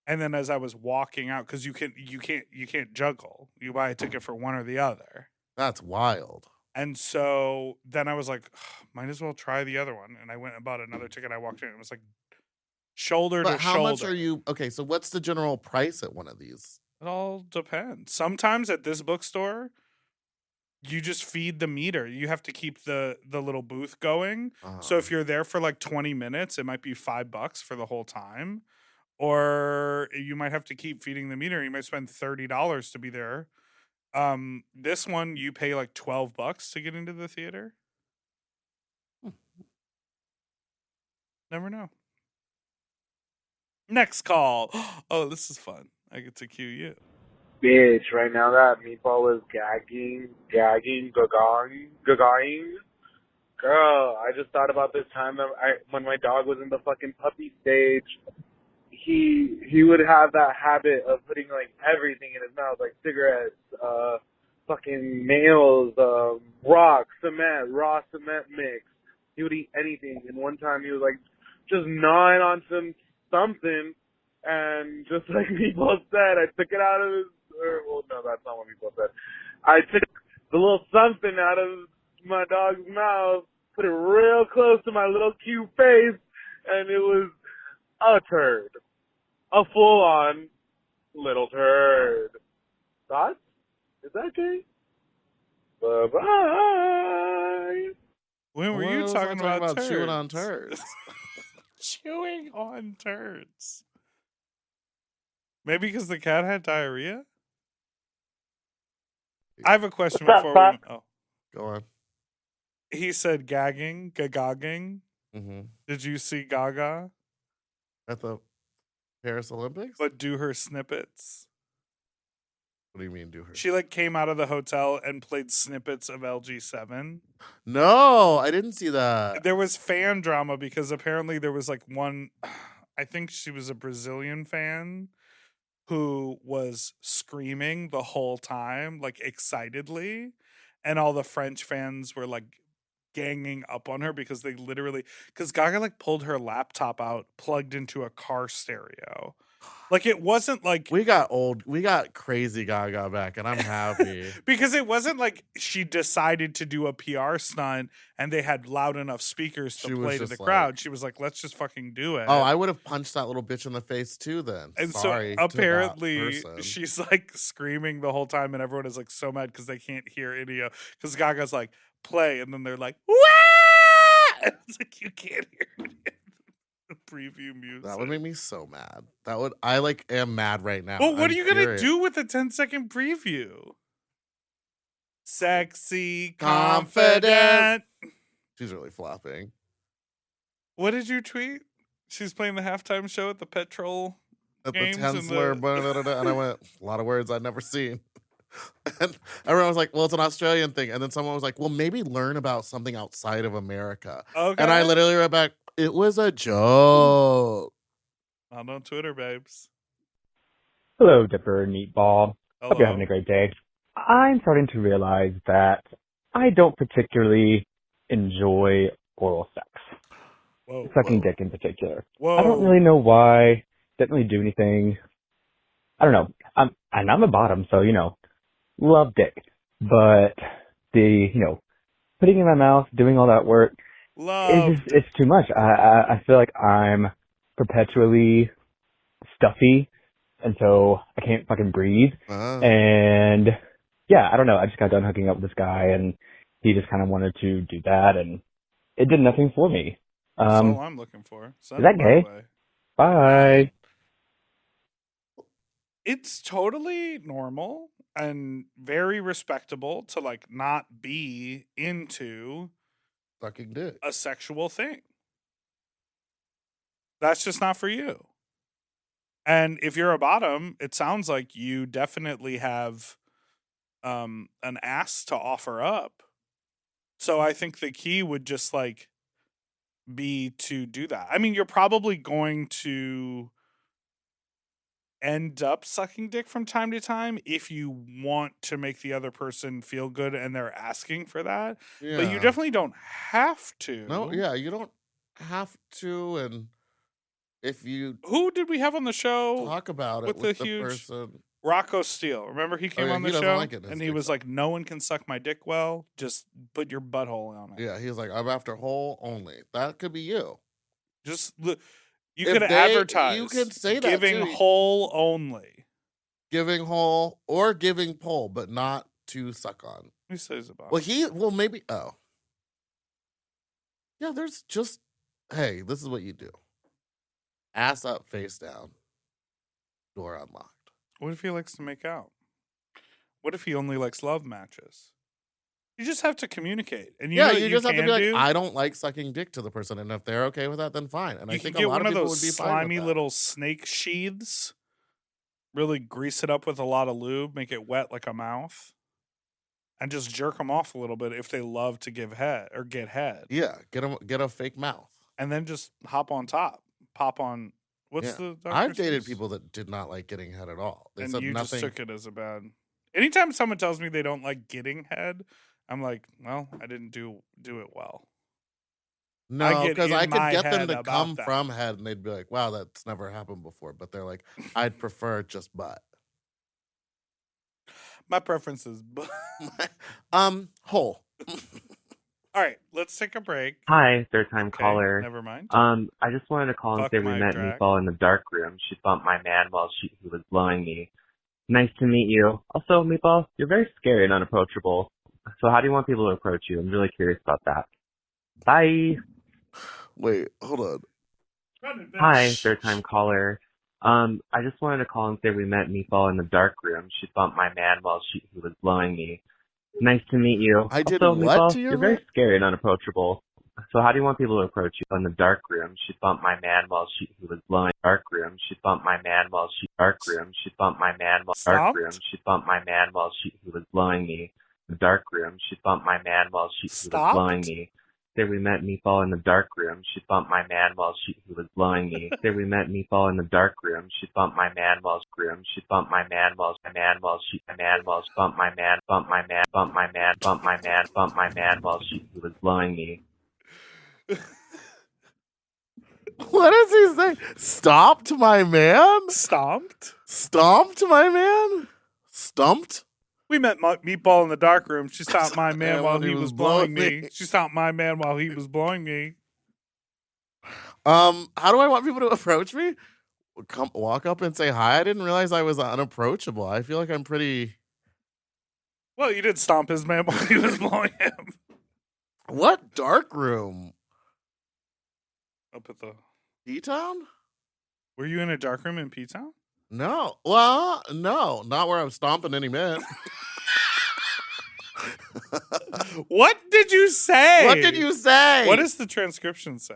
And then as I was walking out, because you can't juggle. You buy a ticket for one or the other. That's wild. And so then I was like, might as well try the other one. And I went and bought another ticket. I walked in and it was like shoulder to shoulder. How much are you? Okay, so what's the general price at one of these? It all depends. Sometimes at this bookstore, you just feed the meter. You have to keep the little booth going. So if you're there for like 20 minutes, it might be $5 for the whole time. Or you might have to keep feeding the meter. You might spend $30 to be there. This one you pay like $12 to get into the theater. Never know. Next call. Oh, this is fun. I get to cue you. Bitch, right now that meatball is gagging. Girl, I just thought about this time that when my dog was in the fucking puppy stage. he would have that habit of putting like everything in his mouth, like cigarettes, fucking nails, rock, cement, raw cement mix. He would eat anything. And one time he was like just gnawing on something, and just like people said, I took it out of his. Well, no, that's not what people said. I took the little something out of my dog's mouth, put it real close to my little cute face, and it was a turd. A full-on little turd. Thoughts? Is that gay? Bye-bye. When were you talking about turds? Chewing on turds? Chewing on turds. Maybe because the cat had diarrhea? I have a question before we... Oh. Go on. He said gagging, gagging. Mm-hmm. Did you see Gaga? At the Paris Olympics? But do her snippets. What do you mean do her? She like came out of the hotel and played snippets of LG7. No, I didn't see that. There was fan drama because apparently there was like one, I think she was a Brazilian fan who was screaming the whole time, like excitedly. And all the French fans were like ganging up on her because they literally, because Gaga like pulled her laptop out, plugged into a car stereo. Like it wasn't like we got crazy Gaga back, and I'm happy because it wasn't like she decided to do a PR stunt and they had loud enough speakers to play to the crowd. She was like, "Let's just fucking do it." Oh, I would have punched that little bitch in the face too. Then, and sorry. So apparently, she's like screaming the whole time, and everyone is like so mad because they can't hear any because Gaga's like play, and then they're like, "Wah!" And it's like you can't hear any preview music. That would make me so mad. I like am mad right now. Well, what are you gonna do with a 10-second preview? Sexy, confident. She's really flopping. What did you tweet? She's playing the halftime show at the petrol at games the Tensler, and I went, a lot of words I'd never seen. And everyone was like, well, it's an Australian thing. And then someone was like, well, maybe learn about something outside of America. Okay. And I literally wrote back, it was a joke. Not on Twitter, babes. Hello, Dipper and Meatball. Hello. Hope you're having a great day. I'm starting to realize that I don't particularly enjoy oral sex. Sucking dick in particular. I don't really know why. Didn't really do anything. I don't know. I'm a bottom, so, love dick. But putting it in my mouth, doing all that work, it's too much. I feel like I'm perpetually stuffy, and so I can't fucking breathe. And yeah, I don't know. I just got done hooking up with this guy, and he just kind of wanted to do that, and it did nothing for me. That's all I'm looking for. Is that gay? Bye. It's totally normal and very respectable to like not be into sucking dick, a sexual thing. That's just not for you. And if you're a bottom, it sounds like you definitely have an ass to offer up. So I think the key would just like be to do that. I mean, you're probably going to end up sucking dick from time to time if you want to make the other person feel good and they're asking for that. Yeah. But you definitely don't have to. No, yeah, you don't have to. And if you... Who did we have on the show? Talk about it with the huge person. Rocco Steele. Remember he came on the show? Like it, and he was like, no one can suck my dick well. Just put your butthole on it. Yeah, he was like, I'm after hole only. That could be you. Just look. You could advertise. You could say that giving too. hole only. Giving hole or giving pole, but not to suck on. Who says about? Well, maybe. Oh, yeah. There's just. Hey, this is what you do. Ass up, face down. Door unlocked. What if he likes to make out? What if he only likes love matches? You just have to communicate, and you just have to be like, I don't like sucking dick to the person, and if they're okay with that, then fine. And I think a lot of people would be fine with slimy that. little snake sheaths. Really grease it up with a lot of lube, make it wet like a mouth, and just jerk them off a little bit if they love to give head or get head. Yeah, get a fake mouth, and then just hop on top, pop on What's the doctor I've dated says? people that did not like getting head at all. They And said you nothing. just took it as a bad. Anytime someone tells me they don't like getting head, I'm like, well, I didn't do it well. No, because I could get them to come that. from head and they'd be like, wow, that's never happened before. But they're like, I'd prefer just butt. My preference is butt. Hole. All right, let's take a break. Hi, third-time caller. Never mind. I just wanted to call and Fuck say we my met drag. Meatball in the dark room. She bumped my man while he was blowing me. Nice to meet you. Also, Meatball, you're very scary and unapproachable. So how do you want people to approach you? I'm really curious about that. Bye. Wait, hold on. Hi, third-time caller. I just wanted to call and say we met Meatball in the dark room. She bumped my man while he was blowing me. Nice to meet you. I did also, what Meatball, to your you're man? very scary and unapproachable. So how do you want people to approach you? In the dark room, she bumped my man while he was blowing. Dark room, she bumped my man while dark room, she bumped my man while dark room, she bumped my man while he was blowing me. The dark room, she bumped my man while he was blowing me. Say we met Meatball in the dark room. She bumped my man while he was blowing me. Say we met Meatball in the dark room. She bumped my man while she bumped my man while bumped my man while bumped my man while he was blowing me. What does he say? Stopped my man? Stomped? Stomped my man? Stumped? We met Meatball in the dark room. She stopped my man while he was blowing me. She stopped my man while he was blowing me. How do I want people to approach me? Come walk up and say hi. I didn't realize I was unapproachable. I feel like I'm pretty. Well, you did stomp his man while he was blowing him. What dark room? Up at the P-Town? Were you in a dark room in P-Town? No. Well, no. Not where I'm stomping any men. What did you say? What did you say? What does the transcription say?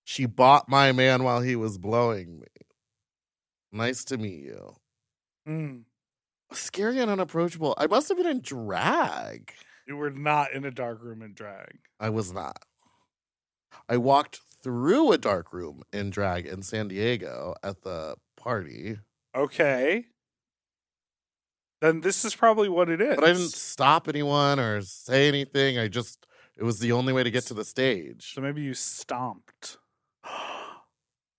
She bought my man while he was blowing me. Nice to meet you. Scary and unapproachable. I must have been in drag. You were not in a dark room in drag. I was not. I walked through a dark room in drag in San Diego at the party. Okay. Then this is probably what it is. But I didn't stop anyone or say anything. It was the only way to get to the stage. So maybe you stomped.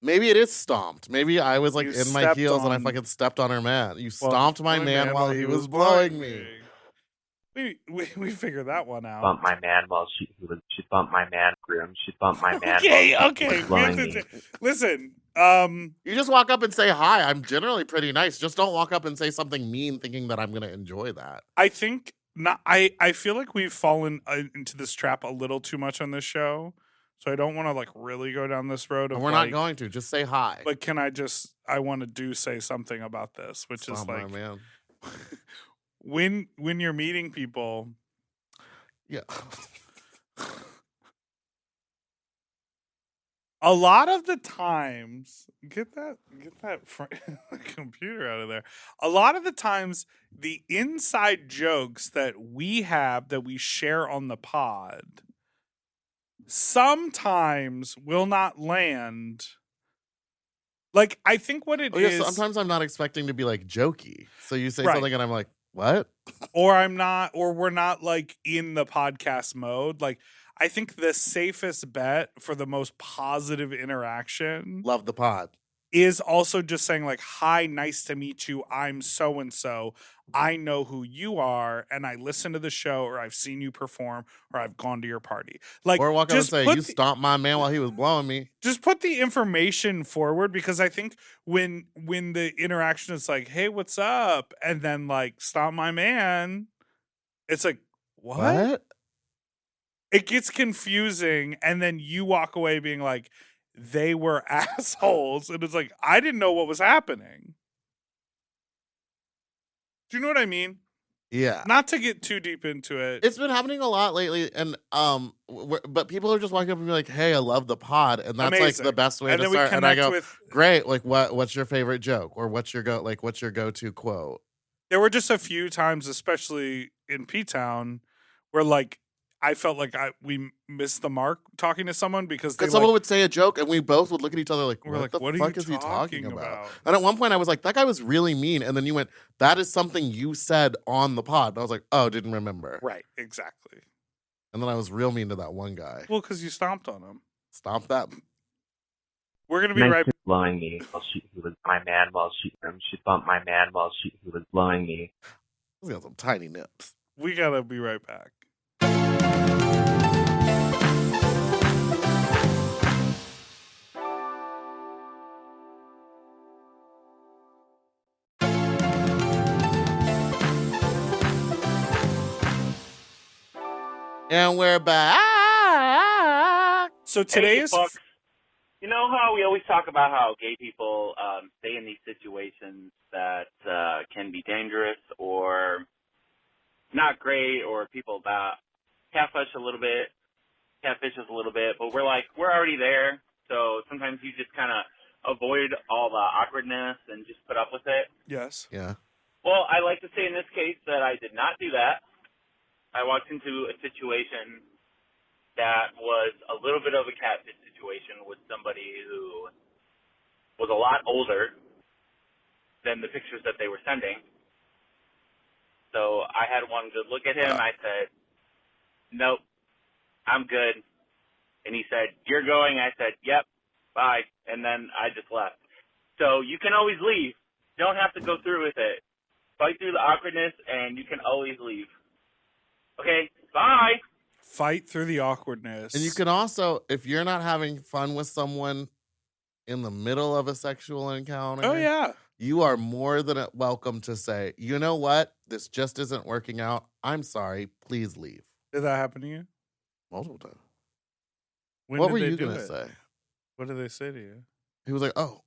Maybe it is stomped. Maybe I was like You in my stepped heels and I on- fucking stepped on her man. You Well, stomped my man while he was blowing me. We figured that one out. Bumped my man while she bumped my man room. She bumped my man Okay, while okay. he was blowing me. Listen, You just walk up and say hi. I'm generally pretty nice. Just don't walk up and say something mean thinking that I'm going to enjoy that. I think not. I feel like we've fallen into this trap a little too much on this show, so I don't want to like really go down this road. Of And we're like, not going to. Just say hi. But can I want to say something about this, which is like, man. when you're meeting people, yeah. A lot of the times, get that computer out of there. A lot of the times, the inside jokes that we have that we share on the pod sometimes will not land. Like, I think what it is. Sometimes I'm not expecting to be like jokey. So you say Right. something and I'm like, what? Or we're not like in the podcast mode. Like, I think the safest bet for the most positive interaction. Love the pod. Is also just saying like, hi, nice to meet you. I'm so-and-so. I know who you are. And I listen to the show, or I've seen you perform, or I've gone to your party. Like, or walk up and just say, you stomped my man while he was blowing me. Just put the information forward, because I think when the interaction is like, hey, what's up? And then like, stomp my man. It's like, what? It gets confusing. And then you walk away being like, they were assholes. And it's like, I didn't know what was happening. Do you know what I mean? Yeah. Not to get too deep into it. It's been happening a lot lately. And, but people are just walking up and be like, hey, I love the pod. And that's Amazing. like the best way And to then we start. And I connect go, with- great. Like, what's your favorite joke? Or what's your go-to quote? There were just a few times, especially in P-Town, where like, I felt like we missed the mark talking to someone because someone would say a joke and we both would look at each other like, we're what the what fuck are is you he talking about? about? And at one point I was like, that guy was really mean. And then you went, that is something you said on the pod. And I was like, oh, didn't remember. Right, exactly. And then I was real mean to that one guy. Well, because you stomped on him. Stomp that. We're going to be right back. Blowing me while he was my man while she bumped my man while he was blowing me. He's got some tiny nips. We got to be right back. And we're back. So today is... You know how we always talk about how gay people stay in these situations that can be dangerous or not great, or people that catfish us a little bit, but we're already there, so sometimes you just kind of avoid all the awkwardness and just put up with it. Yes. Yeah. Well, I like to say in this case that I did not do that. I walked into a situation that was a little bit of a catfish situation with somebody who was a lot older than the pictures that they were sending. So I had one good look at him. I said, nope, I'm good. And he said, you're going? I said, yep, bye. And then I just left. So you can always leave. You don't have to go through with it. Fight through the awkwardness, and you can always leave. Okay, bye. Fight through the awkwardness. And you can also, if you're not having fun with someone in the middle of a sexual encounter, oh yeah, you are more than welcome to say, you know what, this just isn't working out. I'm sorry. Please leave. Did that happen to you? Multiple times. What were you going to say? What did they say to you? He was like, oh,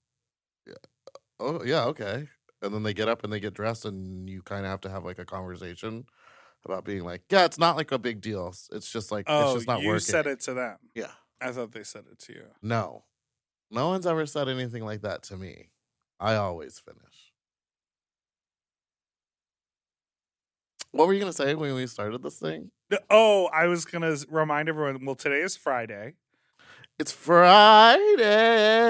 yeah, okay. And then they get up and they get dressed and you kind of have to have like a conversation about being like, yeah, it's not like a big deal. It's just like, it's just not working. You said it to them. Yeah. I thought they said it to you. No. No one's ever said anything like that to me. I always finish. What were you going to say when we started this thing? Oh, I was going to remind everyone, well, today is Friday. It's Friday.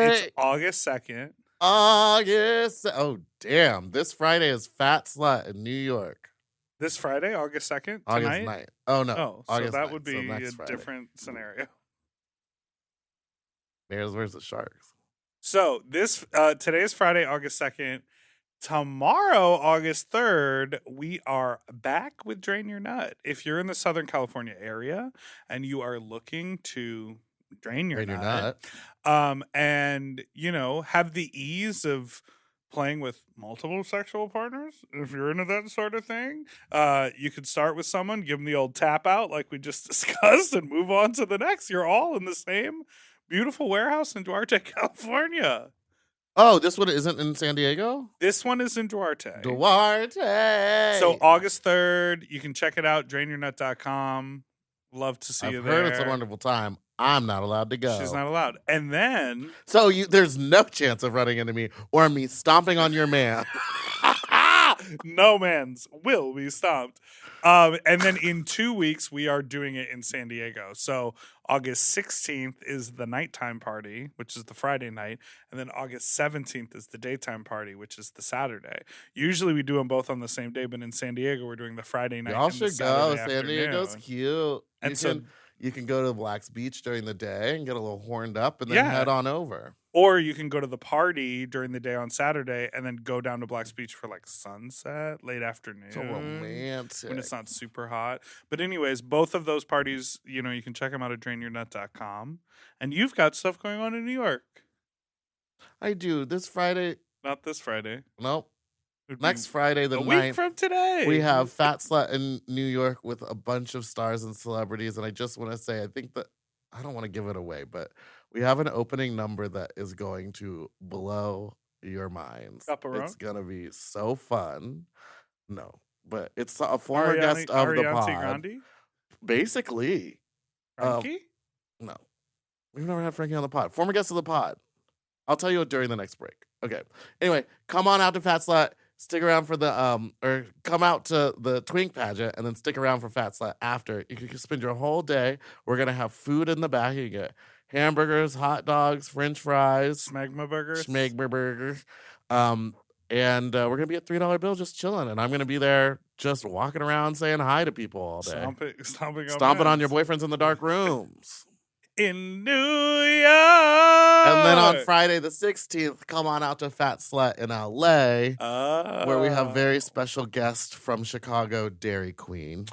It's August 2nd. Oh, damn. This Friday is Fat Slut in New York. This Friday, August 2nd? August tonight? 9th. Oh, no. Oh, August so that 9th, would be a different scenario. Bears versus Sharks. So today is Friday, August 2nd. Tomorrow, August 3rd, we are back with Drain Your Nut. If you're in the Southern California area and you are looking to drain your nut. And, have the ease of playing with multiple sexual partners, if you're into that sort of thing, you could start with someone, give them the old tap out like we just discussed, and move on to the next. You're all in the same beautiful warehouse in Duarte, California. Oh, this one isn't in San Diego? This one is in Duarte. So August 3rd, you can check it out, drainyournut.com. Love to see you there. I've heard it's a wonderful time. I'm not allowed to go. She's not allowed. And then... So there's no chance of running into me or me stomping on your man. No man's will be stomped. And then in 2 weeks, we are doing it in San Diego. So August 16th is the nighttime party, which is the Friday night. And then August 17th is the daytime party, which is the Saturday. Usually we do them both on the same day, but in San Diego, we're doing the Friday night. Y'all should go. San Diego's afternoon. cute. And you can go to the Black's Beach during the day and get a little horned up and then head on over. Or you can go to the party during the day on Saturday and then go down to Black's Beach for like sunset, late afternoon. So romantic. When it's not super hot. But anyways, both of those parties, you can check them out at drainyournut.com. And you've got stuff going on in New York. I do. This Friday. Not this Friday. Nope. Next Friday, the 9th. Week from today. We have Fat Slut in New York with a bunch of stars and celebrities. And I just want to say, I think that, I don't want to give it away, but we have an opening number that is going to blow your minds. Chaperone? It's going to be so fun. No, but it's a former guest of the pod. Grande? Basically. Frankie? No. We've never had Frankie on the pod. Former guest of the pod. I'll tell you during the next break. Okay. Anyway, come on out to Fat Slut. stick around for the or come out to the twink pageant and then stick around for Fat Slut after. You can spend your whole day. We're gonna have food in the back. You get hamburgers, hot dogs, French fries, Smegma burgers. Schmegma burgers. And we're gonna be at $3 bill just chilling, and I'm gonna be there just walking around saying hi to people all day, stomping on your boyfriends in the dark rooms in New York. And then on Friday the 16th, come on out to Fat Slut in LA, where we have very special guest from Chicago, Dairy Queen.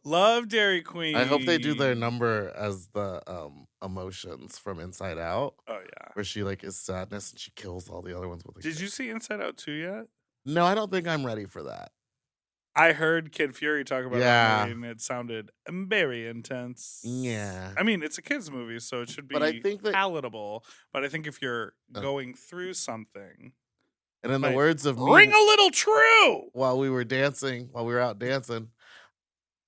Love Dairy Queen. I hope they do their number as the emotions from Inside Out. Oh yeah, where she like is sadness and she kills all the other ones with. Did you see Inside Out 2 yet? No, I don't think I'm ready for that. I heard Kid Fury talk about it, and it sounded very intense. Yeah, I mean it's a kids movie, so it should be palatable. But I think if you're going through something, and in the words of ring a little true, while we were out dancing.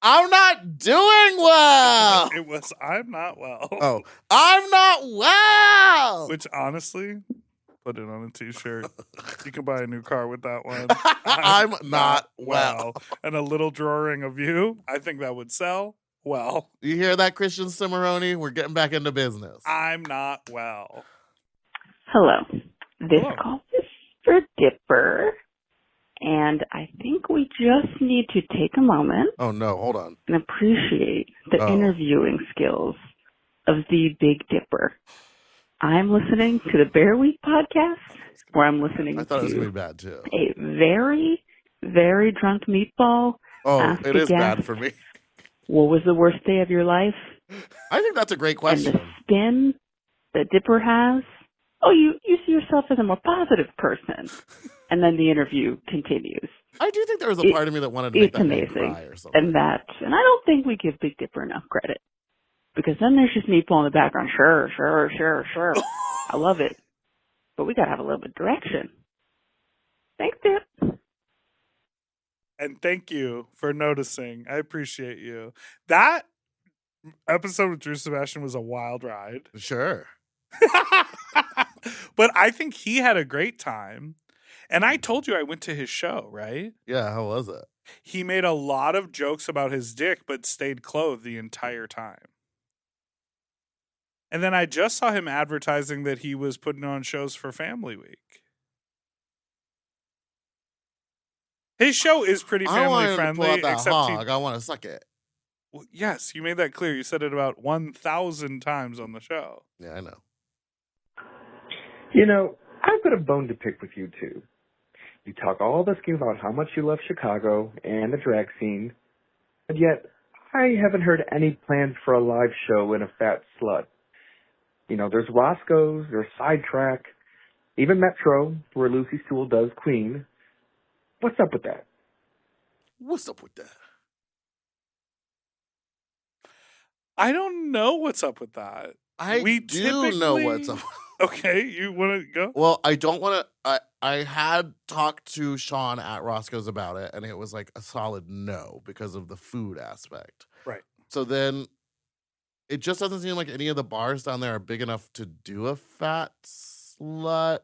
I'm not doing well. It was I'm not well. Oh, I'm not well. Which honestly, put it on a t-shirt. You can buy a new car with that one. I'm not well. And a little drawing of you. I think that would sell well. You hear that, Christian Cimarroni? We're getting back into business. I'm not well. Hello. This call is for Dipper. And I think we just need to take a moment. Oh, no. Hold on. And appreciate the interviewing skills of the Big Dipper. I'm listening to the Bear Week podcast, where I'm listening I thought it was to going to be bad, too. a very, very drunk meatball. Oh, it is bad for me. What was the worst day of your life? I think that's a great question. And the spin that Dipper has. Oh, you see yourself as a more positive person. And then the interview continues. I do think there was a part of me that wanted to make that man cry or something. And I don't think we give Big Dipper enough credit. Because then there's just Meatball in the background. Sure. I love it. But we got to have a little bit of direction. Thanks, Dip. And thank you for noticing. I appreciate you. That episode with Drew Sebastian was a wild ride. Sure. But I think he had a great time. And I told you I went to his show, right? Yeah, how was it? He made a lot of jokes about his dick, but stayed clothed the entire time. And then I just saw him advertising that he was putting on shows for Family Week. His show is pretty family friendly. I want to suck it. Well, yes, you made that clear. You said it about 1,000 times on the show. Yeah, I know. You know, I've got a bone to pick with you two. You talk all this game about how much you love Chicago and the drag scene, and yet I haven't heard any plans for a live show in a Fat Slut. You know, there's Roscoe's, there's Sidetrack, even Metro, where Lucy Sewell does Queen. What's up with that? What's up with that? I don't know what's up with that. We do know what's up. Okay, you want to go? Well, I don't want to. I had talked to Sean at Roscoe's about it, and it was like a solid no because of the food aspect. Right. So then it just doesn't seem like any of the bars down there are big enough to do a Fat Slut.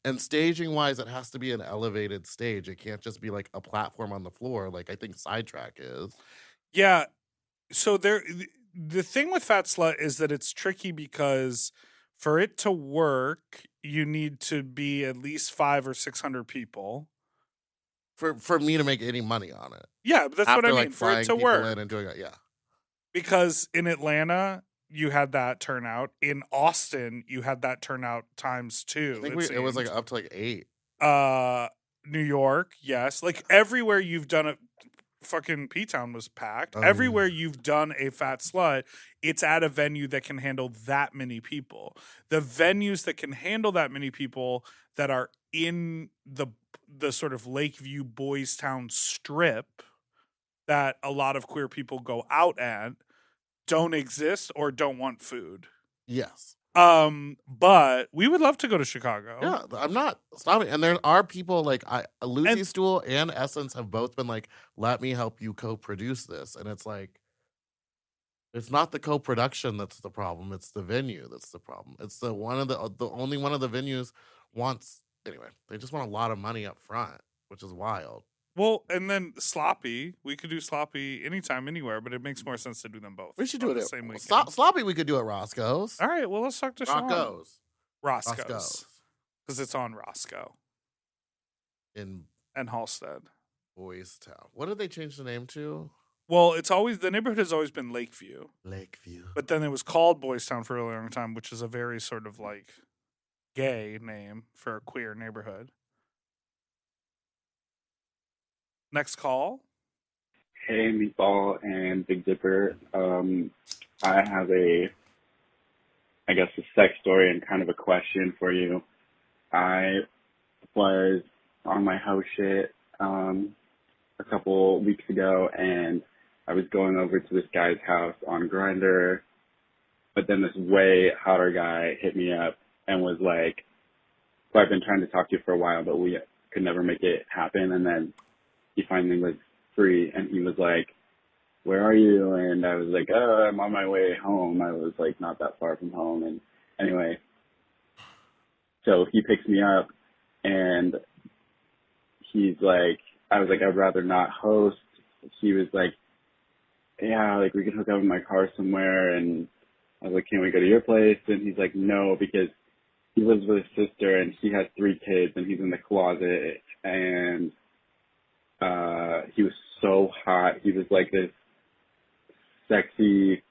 And staging wise, it has to be an elevated stage. It can't just be like a platform on the floor, like I think Sidetrack is. Yeah. So the thing with Fat Slut is that it's tricky because for it to work, you need to be at least 500 or 600 people. For me to make any money on it. Yeah, but that's After, what I mean. Like, for it to people work. in and doing it, yeah. Because in Atlanta, you had that turnout. In Austin, you had that turnout times 2. I think it was like up to like 8. New York, yes. Like everywhere you've done it, fucking P-Town was packed. Everywhere you've done a Fat Slut, it's at a venue that can handle that many people. The venues that can handle that many people that are in the sort of Lakeview Boys Town strip that a lot of queer people go out at don't exist or don't want food. Yes. But we would love to go to Chicago. Yeah, I'm not stopping. And there are people like Lucy Stool and Essence have both been like, let me help you co-produce this. And it's like, it's not the co-production that's the problem. It's the venue that's the problem. It's the only one of the venues wants, anyway, they just want a lot of money up front. which is wild. Well, and then sloppy. We could do sloppy anytime, anywhere, but it makes more sense to do them both. We should do it the at same weekend. sloppy. We could do at Roscoe's. All right. Well, let's talk to Sean. Roscoe's. Because it's on Roscoe. And Halstead. Boys Town. What did they change the name to? Well, the neighborhood has always been Lakeview. Lakeview. But But then it was called Boys Town for a really long time, which is a very sort of like gay name for a queer neighborhood. Next call. Hey, Meatball and Big Dipper. I have a sex story and kind of a question for you. I was on my house shit a couple weeks ago, and I was going over to this guy's house on Grindr, but then this way hotter guy hit me up and was like, so I've been trying to talk to you for a while, but we could never make it happen, and then he finally was free, and he was like, where are you? And I was like, oh, I'm on my way home. I was like not that far from home. And anyway, so he picks me up, and he's like, I was like, I'd rather not host. He was like, yeah, like we could hook up in my car somewhere. And I was like, can we go to your place? And he's like, no, because he lives with his sister and he has 3 kids and he's in the closet. And he was so hot. He was like this sexy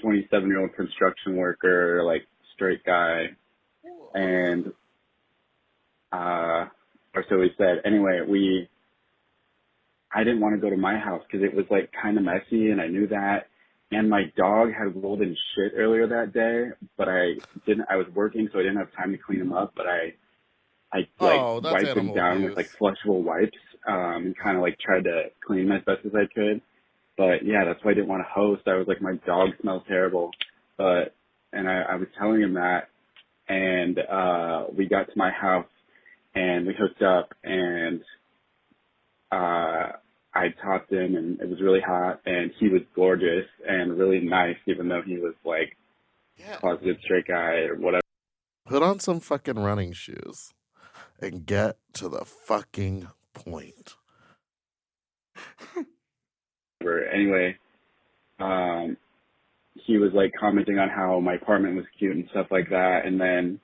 27-year-old construction worker, like straight guy. And, or so he said. Anyway, I didn't want to go to my house because it was like kind of messy and I knew that. And my dog had rolled in shit earlier that day, but I was working, so I didn't have time to clean him up, but I wiped him down with like flushable wipes, and kind of like tried to clean him as best as I could. But yeah, that's why I didn't want to host. I was like, my dog smells terrible. And I was telling him that, and we got to my house and we hooked up, and I topped him, and it was really hot, and he was gorgeous and really nice, even though he was like closeted straight guy or whatever. Put on some fucking running shoes and get to the fucking point. Anyway, he was like commenting on how my apartment was cute and stuff like that, and then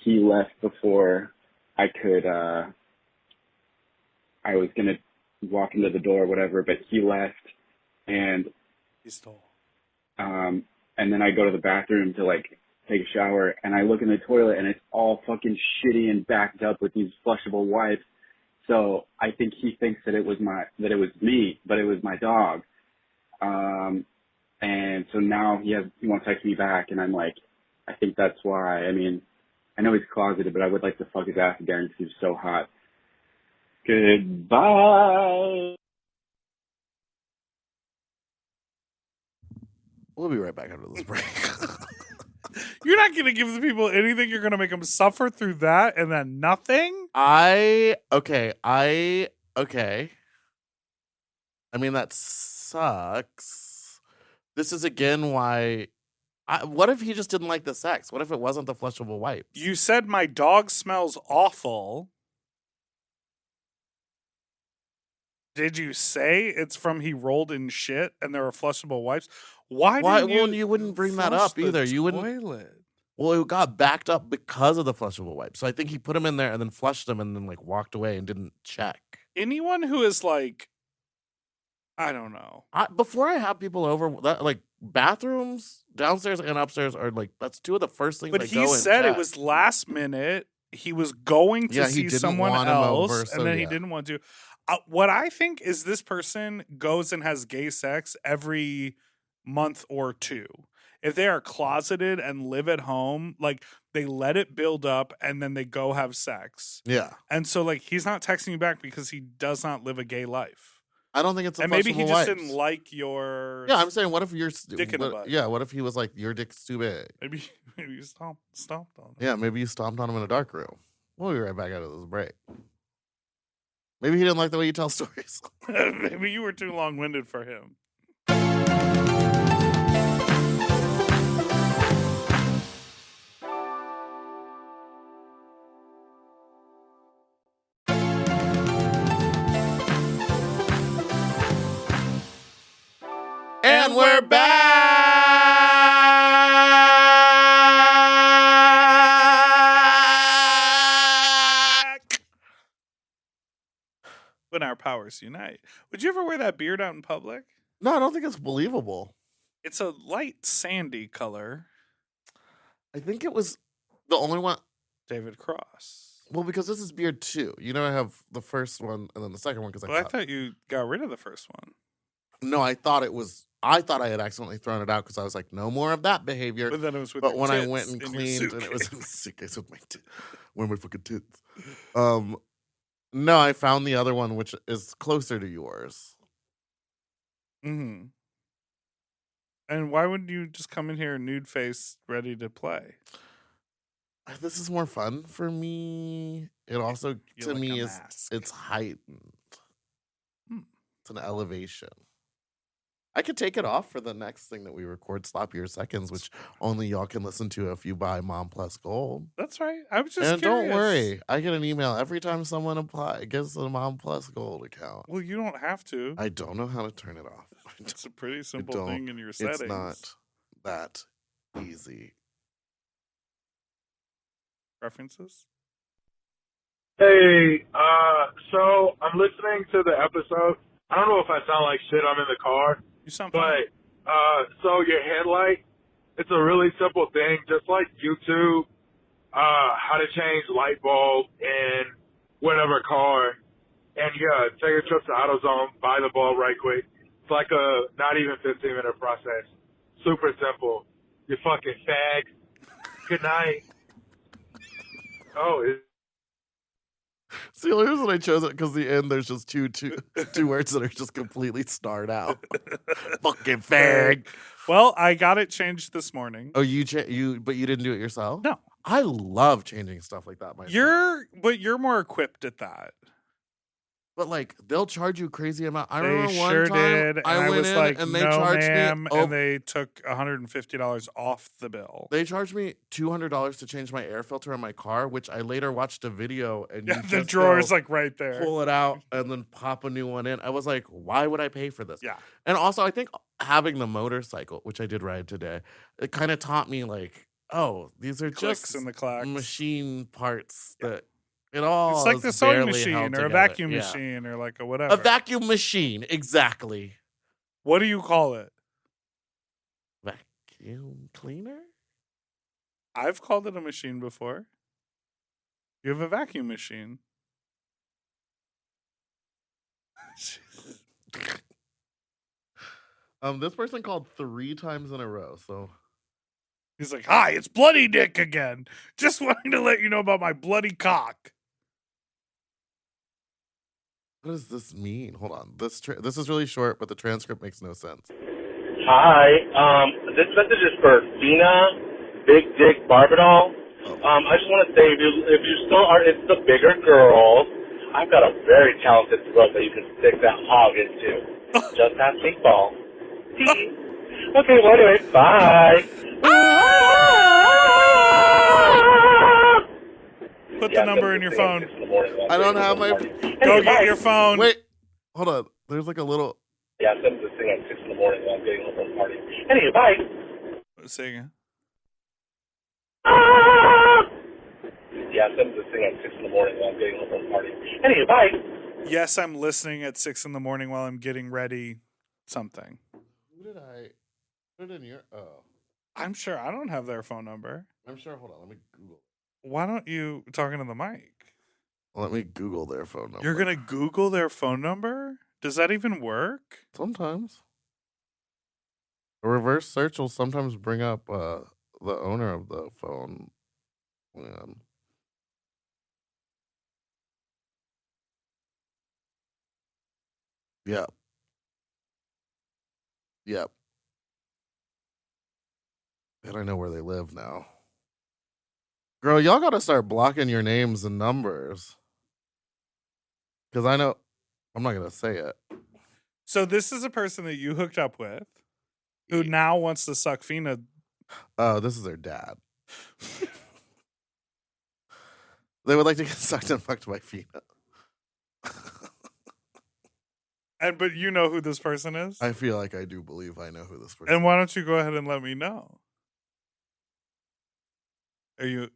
he left before I could, I was gonna walk into the door or whatever, but he left, and he stole. And then I go to the bathroom to like take a shower, and I look in the toilet, and it's all fucking shitty and backed up with these flushable wipes. So I think he thinks that it was me, but it was my dog. And so now he wants to text me back, and I'm like, I think that's why. I mean, I know he's closeted, but I would like to fuck his ass again because he was so hot. Goodbye. We'll be right back after this break. You're not going to give the people anything. You're going to make them suffer through that and then nothing? Okay. I mean, that sucks. This is again why. What if he just didn't like the sex? What if it wasn't the flushable wipes? You said my dog smells awful. Did you say it's from he rolled in shit and there are flushable wipes? Why you wouldn't bring that up either? You wouldn't. Toilet? Well, it got backed up because of the flushable wipes. So I think he put them in there and then flushed them and then like walked away and didn't check. Anyone who is like, I don't know. Before I have people over, like bathrooms downstairs and upstairs are like, that's 2 of the first things. But he said it was last minute. He was going to see someone else, and then he didn't want to. What I think is this person goes and has gay sex every month or 2. If they are closeted and live at home, like they let it build up and then they go have sex. Yeah. And so like he's not texting you back because he does not live a gay life. I don't think it's and maybe he just didn't like your I'm saying what if you're dick in the butt? Yeah, what if he was like your dick's too big? Maybe you stomped on him. Yeah, maybe you stomped on him in a dark room. We'll be right back out of this break. Maybe he didn't like the way you tell stories. Maybe you were too long-winded for him. And we're back! When our powers unite. Would you ever wear that beard out in public? No, I don't think it's believable. It's a light sandy color. I think it was the only one. David Cross. Well, because this is beard 2. You know, I have the first one and then the second one because I thought you got rid of the first one. No, I thought I had accidentally thrown it out because I was like, no more of that behavior. But then it was with But your when I tits went and in your cleaned, and it was in suitcase. the suitcase with my fucking tits. No, I found the other one, which is closer to yours. Mm-hmm. And why wouldn't you just come in here nude face, ready to play? This is more fun for me. It also, to like me, a it's heightened. It's an elevation. I could take it off for the next thing that we record, Sloppier Seconds, which only y'all can listen to if you buy Mom Plus Gold. That's right. I was just And curious. don't worry, I get an email every time someone gets a Mom Plus Gold account. Well, you don't have to. I don't know how to turn it off. It's a pretty simple thing in your settings. It's not that easy. Preferences? Hey, so I'm listening to the episode. I don't know if I sound like shit. I'm in the car. You sound fine. So your headlight, it's a really simple thing, just like YouTube, how to change light bulb in whatever car. And yeah, take a trip to AutoZone, buy the bulb right quick. It's like a not even 15-minute process. Super simple. You fucking fag. Good night. Oh, See, the only reason I chose it because the end there's just two words that are just completely starred out. Fucking fag. Well, I got it changed this morning. Oh, but you didn't do it yourself? No. I love changing stuff like that myself. You're more equipped at that. But like they'll charge you crazy amount. I They remember one sure time did, and I went was in like, and they no, charged ma'am, me. and they took $150 off the bill. They charged me $200 to change my air filter in my car, which I later watched a video and Yeah, you the just drawer is go like right there. Pull it out and then pop a new one in. I was like, why would I pay for this? Yeah. And also, I think having the motorcycle, which I did ride today, it kind of taught me like, oh, these are Clicks just and the clacks. machine parts that it all. It's like is the sewing barely machine held or a together. vacuum Yeah. machine or like a whatever. A vacuum machine, exactly. What do you call it? Vacuum cleaner? I've called it a machine before. You have a vacuum machine. This person called 3 times in a row, so He's like, hi, it's Bloody Dick again. Just wanting to let you know about my bloody cock. what does this mean? Hold on. This is really short, but the transcript makes no sense. Hi, this message is for Dina, Big Dick Barbadol. I just want to say, if you still are into the bigger girls, I've got a very talented throat that you can stick that hog into. Just ask Meatball. Okay, well, anyway, bye. Put the number in your phone. I don't have my. Go get your phone. Wait, hold on. There's like a little. Yeah, I sent this thing at 6 in the morning while I'm getting home from the party. Anyway, bye. Say again. Yeah, I sent this thing at 6 in the morning while I'm getting home from the party. Anyway, bye. Yes, I'm listening at 6 in the morning while I'm getting ready something. Who did I put it in your? Oh, I'm sure I don't have their phone number. I'm sure. Hold on. Let me Google. Why don't you talking to the mic? Let me Google their phone number. You're gonna Google their phone number? Does that even work? Sometimes. A reverse search will sometimes bring up the owner of the phone. Yep. Yep. And I know where they live now. Girl, y'all gotta start blocking your names and numbers. Because I know I'm not gonna say it. So this is a person that you hooked up with who now wants to suck Fina. Oh, this is their dad. They would like to get sucked and fucked by Fina. But you know who this person is? I feel like I do believe I know who this person And why don't you go ahead and let me know? I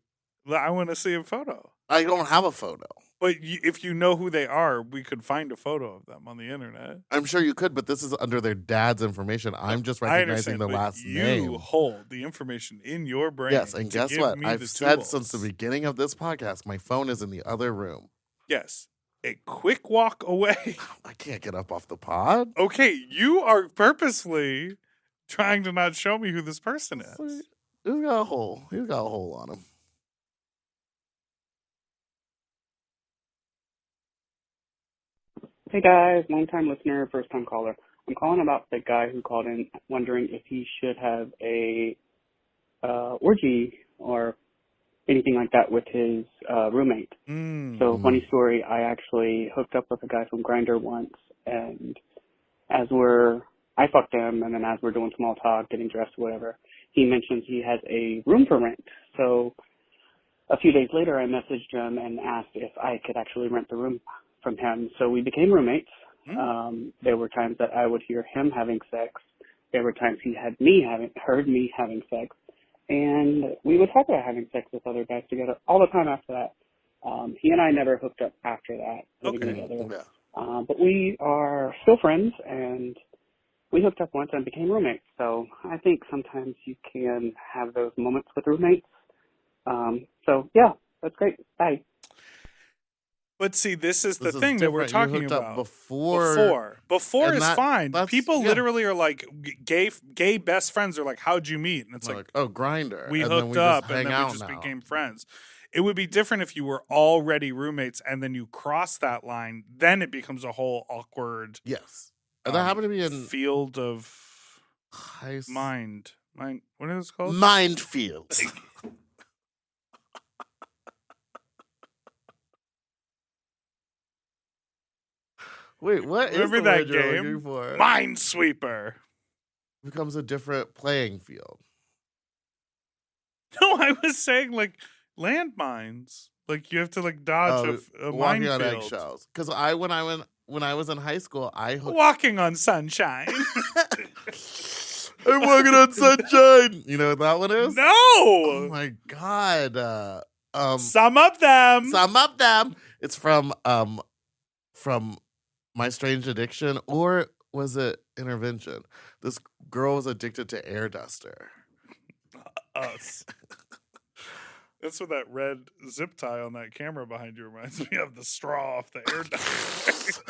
want to see a photo. I don't have a photo. But if you know who they are, we could find a photo of them on the internet. I'm sure you could, but this is under their dad's information. I'm just recognizing the last name. You hold the information in your brain. Yes, and guess what? I've said since the beginning of this podcast, my phone is in the other room. Yes. A quick walk away. I can't get up off the pod. Okay, you are purposely trying to not show me who this person is. He's got a hole. He's got a hole on him. Hey guys, long time listener, first time caller. I'm calling about the guy who called in wondering if he should have a orgy or anything like that with his roommate. So funny story, I actually hooked up with a guy from Grindr once, and I fucked him, and then as we're doing small talk, getting dressed, whatever, he mentions he has a room for rent. So a few days later, I messaged him and asked if I could actually rent the room from him. So we became roommates. There were times that I would hear him having sex. There were times he had heard me having sex. And we would talk about having sex with other guys together all the time after that. He and I never hooked up after that, living together. But we are still friends, and we hooked up once and became roommates. So I think sometimes you can have those moments with roommates. So yeah, that's great. Bye. But see, this is the thing that we're talking about. Before is fine. People literally are like, gay best friends are like, how'd you meet? And it's like, oh, Grindr. We hooked up and then we just became friends. It would be different if you were already roommates and then you cross that line. Then it becomes a whole awkward. Yes. And that happened to be in field of mind. What is it called? Minefield. Wait, what Remember is the that word you're game? looking for? Minesweeper. Becomes a different playing field. No, I was saying like landmines. Like you have to like dodge a walking on minefield. eggshells. Because when I was in high school, I hooked walking on sunshine. I'm walking on sunshine. You know what that one is? No. Oh my god. Some of them. It's from My Strange Addiction, or was it Intervention? This girl was addicted to air duster. Us. That's what that red zip tie on that camera behind you reminds me of, the straw off the air duster.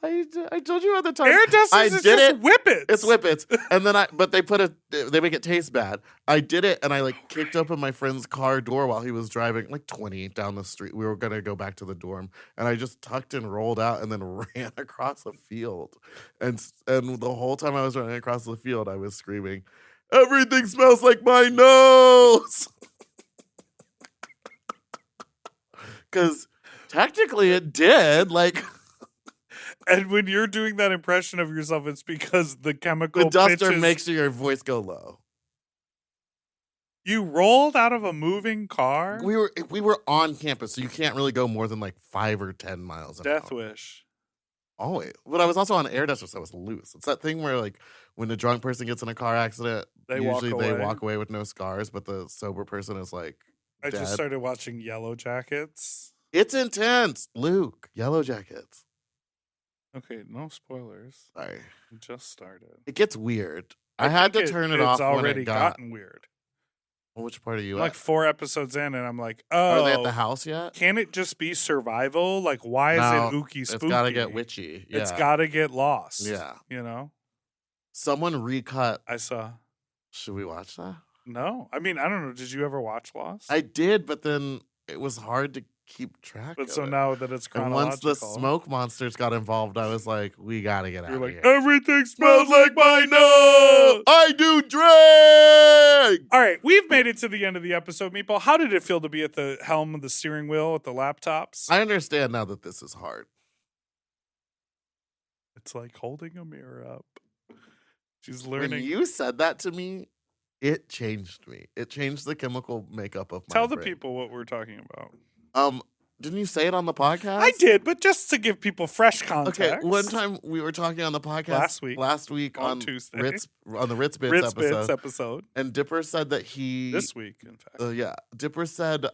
I told you at the time. Air dusters I is did just it. whippets. It's whippets. And then but they make it taste bad. I did it, and I like kicked open my friend's car door while he was driving like 20 down the street. We were gonna go back to the dorm, and I just tucked and rolled out, and then ran across a field. And the whole time I was running across the field, I was screaming, "Everything smells like my nose!" Because technically it did. Like. And when you're doing that impression of yourself, it's because the chemical duster makes your voice go low. You rolled out of a moving car? We were on campus, so you can't really go more than like 5 or 10 miles an hour. Death wish. Always. But I was also on air duster, so I was loose. It's that thing where like when the drunk person gets in a car accident, they walk away with no scars, but the sober person is like I dead. just started watching Yellow Jackets. It's intense. Luke, Yellow Jackets. Okay, no spoilers. Sorry. We just started. It gets weird. I had to turn it off. It's already when it gotten weird. Well, which part are you like at? 4 episodes in, and I'm like, oh. Are they at the house yet? Can it just be survival? Like, why is it ooky spooky? It's got to get witchy. Yeah. It's got to get lost. Yeah. You know? Someone recut. I saw. Should we watch that? No. I mean, I don't know. Did you ever watch Lost? I did, but then it was hard to keep track But of so it. now that it's chronological. And once the smoke monsters got involved, I was like, we got to get out of here. Everything smells like my nose! I do drink! All right, we've made it to the end of the episode, Meatball. How did it feel to be at the helm of the steering wheel with the laptops? I understand now that this is hard. It's like holding a mirror up. She's learning. When you said that to me, it changed me. It changed the chemical makeup of my Tell the brain. people what we're talking about. Didn't you say it on the podcast? I did, but just to give people fresh context. Okay, one time we were talking on the podcast last week on Tuesday on the Ritz Bits episode, and Dipper said that this week, in fact, Dipper said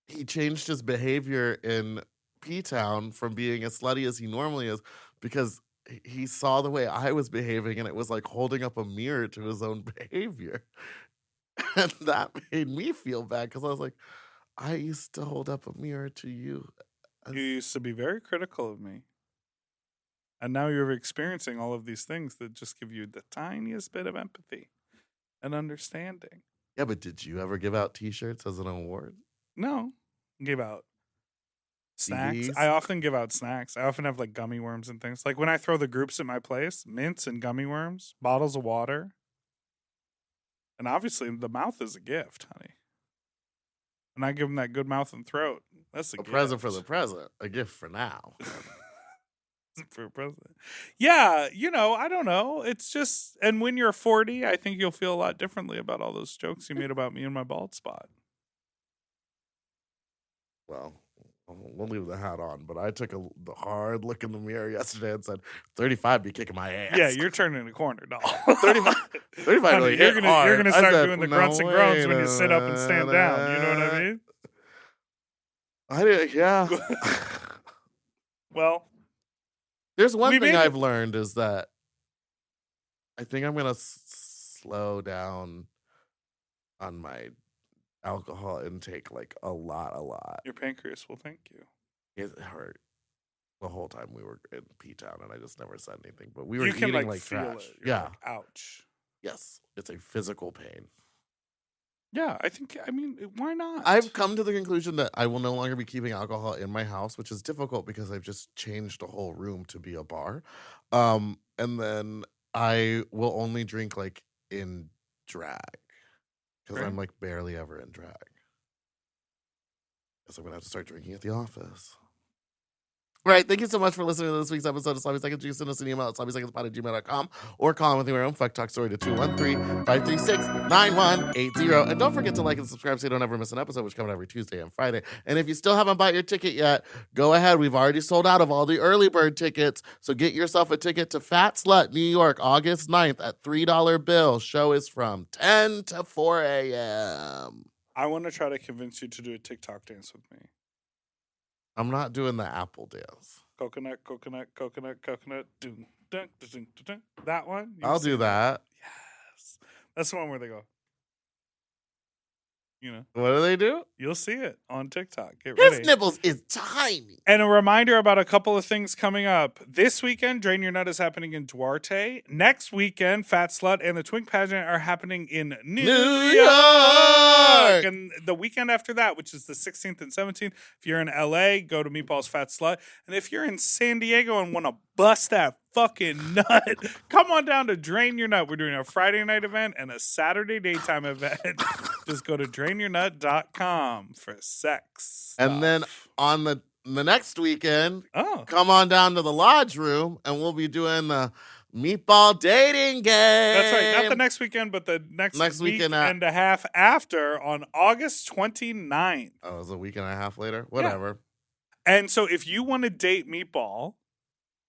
he changed his behavior in P-Town from being as slutty as he normally is because he saw the way I was behaving and it was like holding up a mirror to his own behavior, and that made me feel bad because I was like, I used to hold up a mirror to you. You used to be very critical of me. And now you're experiencing all of these things that just give you the tiniest bit of empathy and understanding. Yeah, but did you ever give out T-shirts as an award? No. Give out snacks. CDs? I often give out snacks. I often have like gummy worms and things. Like when I throw the groups at my place, mints and gummy worms, bottles of water. And obviously the mouth is a gift, honey. And I give them that good mouth and throat. That's a gift. Present for the present, a gift for now. For a present. Yeah, I don't know. It's just, and when you're 40, I think you'll feel a lot differently about all those jokes you made about me and my bald spot. Well, we'll leave the hat on, but I took the hard look in the mirror yesterday and said, 35 be kicking my ass. Yeah, you're turning a corner, doll. 35 really you're hit gonna hard. start said, doing the grunts and groans when you sit up and stand down. You know what I mean? I did, yeah. Well, there's one thing I've learned is that I think I'm gonna slow down on my alcohol intake like a lot. Your pancreas will thank you. It hurt the whole time we were in P-Town, and I just never said anything. But we were you can eating like feel trash. it. You're Yeah. like, ouch. Yes, it's a physical pain. Yeah, I mean, why not? I've come to the conclusion that I will no longer be keeping alcohol in my house, which is difficult because I've just changed the whole room to be a bar. And then I will only drink like in drag because I'm like barely ever in drag. Guess I'm gonna have to start drinking at the office. All right, thank you so much for listening to this week's episode of Sloppy Seconds. You can send us an email at sloppysecondspod@gmail.com or call in with your own fuck talk story to 213-536-9180. And don't forget to like and subscribe so you don't ever miss an episode, which comes out every Tuesday and Friday. And if you still haven't bought your ticket yet, go ahead. We've already sold out of all the early bird tickets, so get yourself a ticket to Fat Slut, New York, August 9th at $3 bill. Show is from 10 to 4 a.m. I want to try to convince you to do a TikTok dance with me. I'm not doing the apple dance. Coconut. Dun, dun, dun, dun. That one? I'll do that. Yes. That's the one where they go. What do they do? You'll see it on TikTok. Get His ready. nipples is tiny. And a reminder about a couple of things coming up. This weekend, Drain Your Nut is happening in Duarte. Next weekend, Fat Slut and the Twink Pageant are happening in New York. And the weekend after that, which is the 16th and 17th, if you're in LA, go to Meatball's Fat Slut. And if you're in San Diego and want to bust that fucking nut, come on down to Drain Your Nut. We're doing a Friday night event and a Saturday daytime event. Just go to drainyournut.com for sex stuff. And then on the next weekend, come on down to the Lodge Room and we'll be doing the Meatball dating game. That's right. Not the next weekend, but the next week and a half after on August 29th. Oh, it's a week and a half later? Whatever. Yeah. And so if you want to date Meatball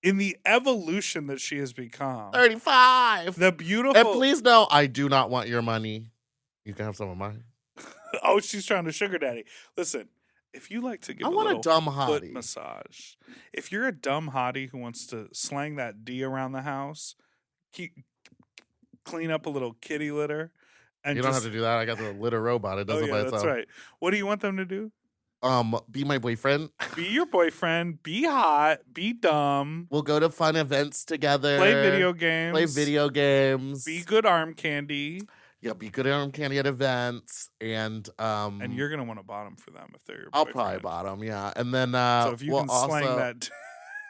in the evolution that she has become. 35. The beautiful. And please know, I do not want your money. You can have some of mine. Oh, she's trying to sugar daddy. Listen, if you like to give a little dumb foot hottie massage, if you're a dumb hottie who wants to slang that D around the house, clean up a little kitty litter. And you don't have to do that. I got the litter robot. It does it by itself. That's right. What do you want them to do? Be my boyfriend. Be your boyfriend. Be hot. Be dumb. We'll go to fun events together. Play video games. Be good arm candy. Yeah, be good arm candy at events. And you're gonna want to bottom for them if they're your I'll boyfriend. probably bottom, yeah. And then so if you we'll can slang also, that.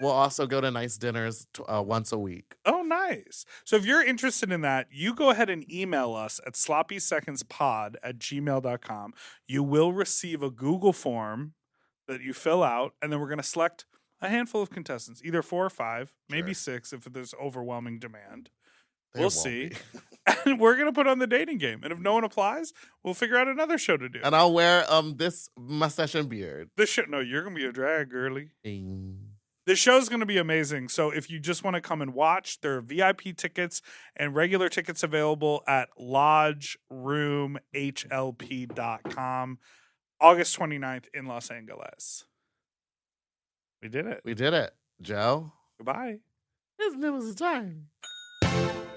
We'll also go to nice dinners once a week. Oh, nice. So if you're interested in that, you go ahead and email us at sloppysecondspod@gmail.com. You will receive a Google form that you fill out, and then we're going to select a handful of contestants, either 4 or 5, maybe 6 if there's overwhelming demand. We'll see. And we're going to put on the dating game. And if no one applies, we'll figure out another show to do. And I'll wear this mustache and beard. No, you're going to be a drag girly. This show's going to be amazing. So if you just want to come and watch, there are VIP tickets and regular tickets available at lodgeroomhlp.com. August 29th in Los Angeles. We did it. We did it. Joe. Goodbye. It's nipples time.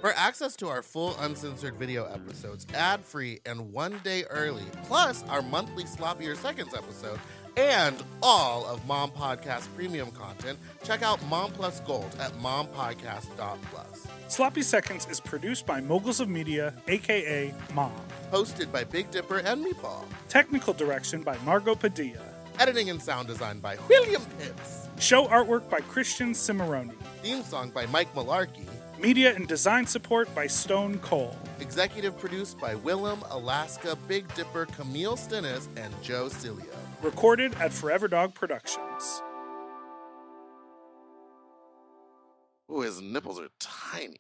For access to our full uncensored video episodes, ad-free and 1 day early, plus our monthly Sloppier Seconds episode, and all of Mom Podcast premium content, check out Mom Plus Gold at mompodcast.plus. Sloppy Seconds is produced by Moguls of Media, a.k.a. Mom. Hosted by Big Dipper and Meatball. Technical direction by Margot Padilla. Editing and sound design by William Pitts. Show artwork by Christian Cimarroni. Theme song by Mike Malarkey. Media and design support by Stone Cole. Executive produced by Willem, Alaska, Big Dipper, Camille Stennis, and Joe Cilio. Recorded at Forever Dog Productions. Ooh, his nipples are tiny.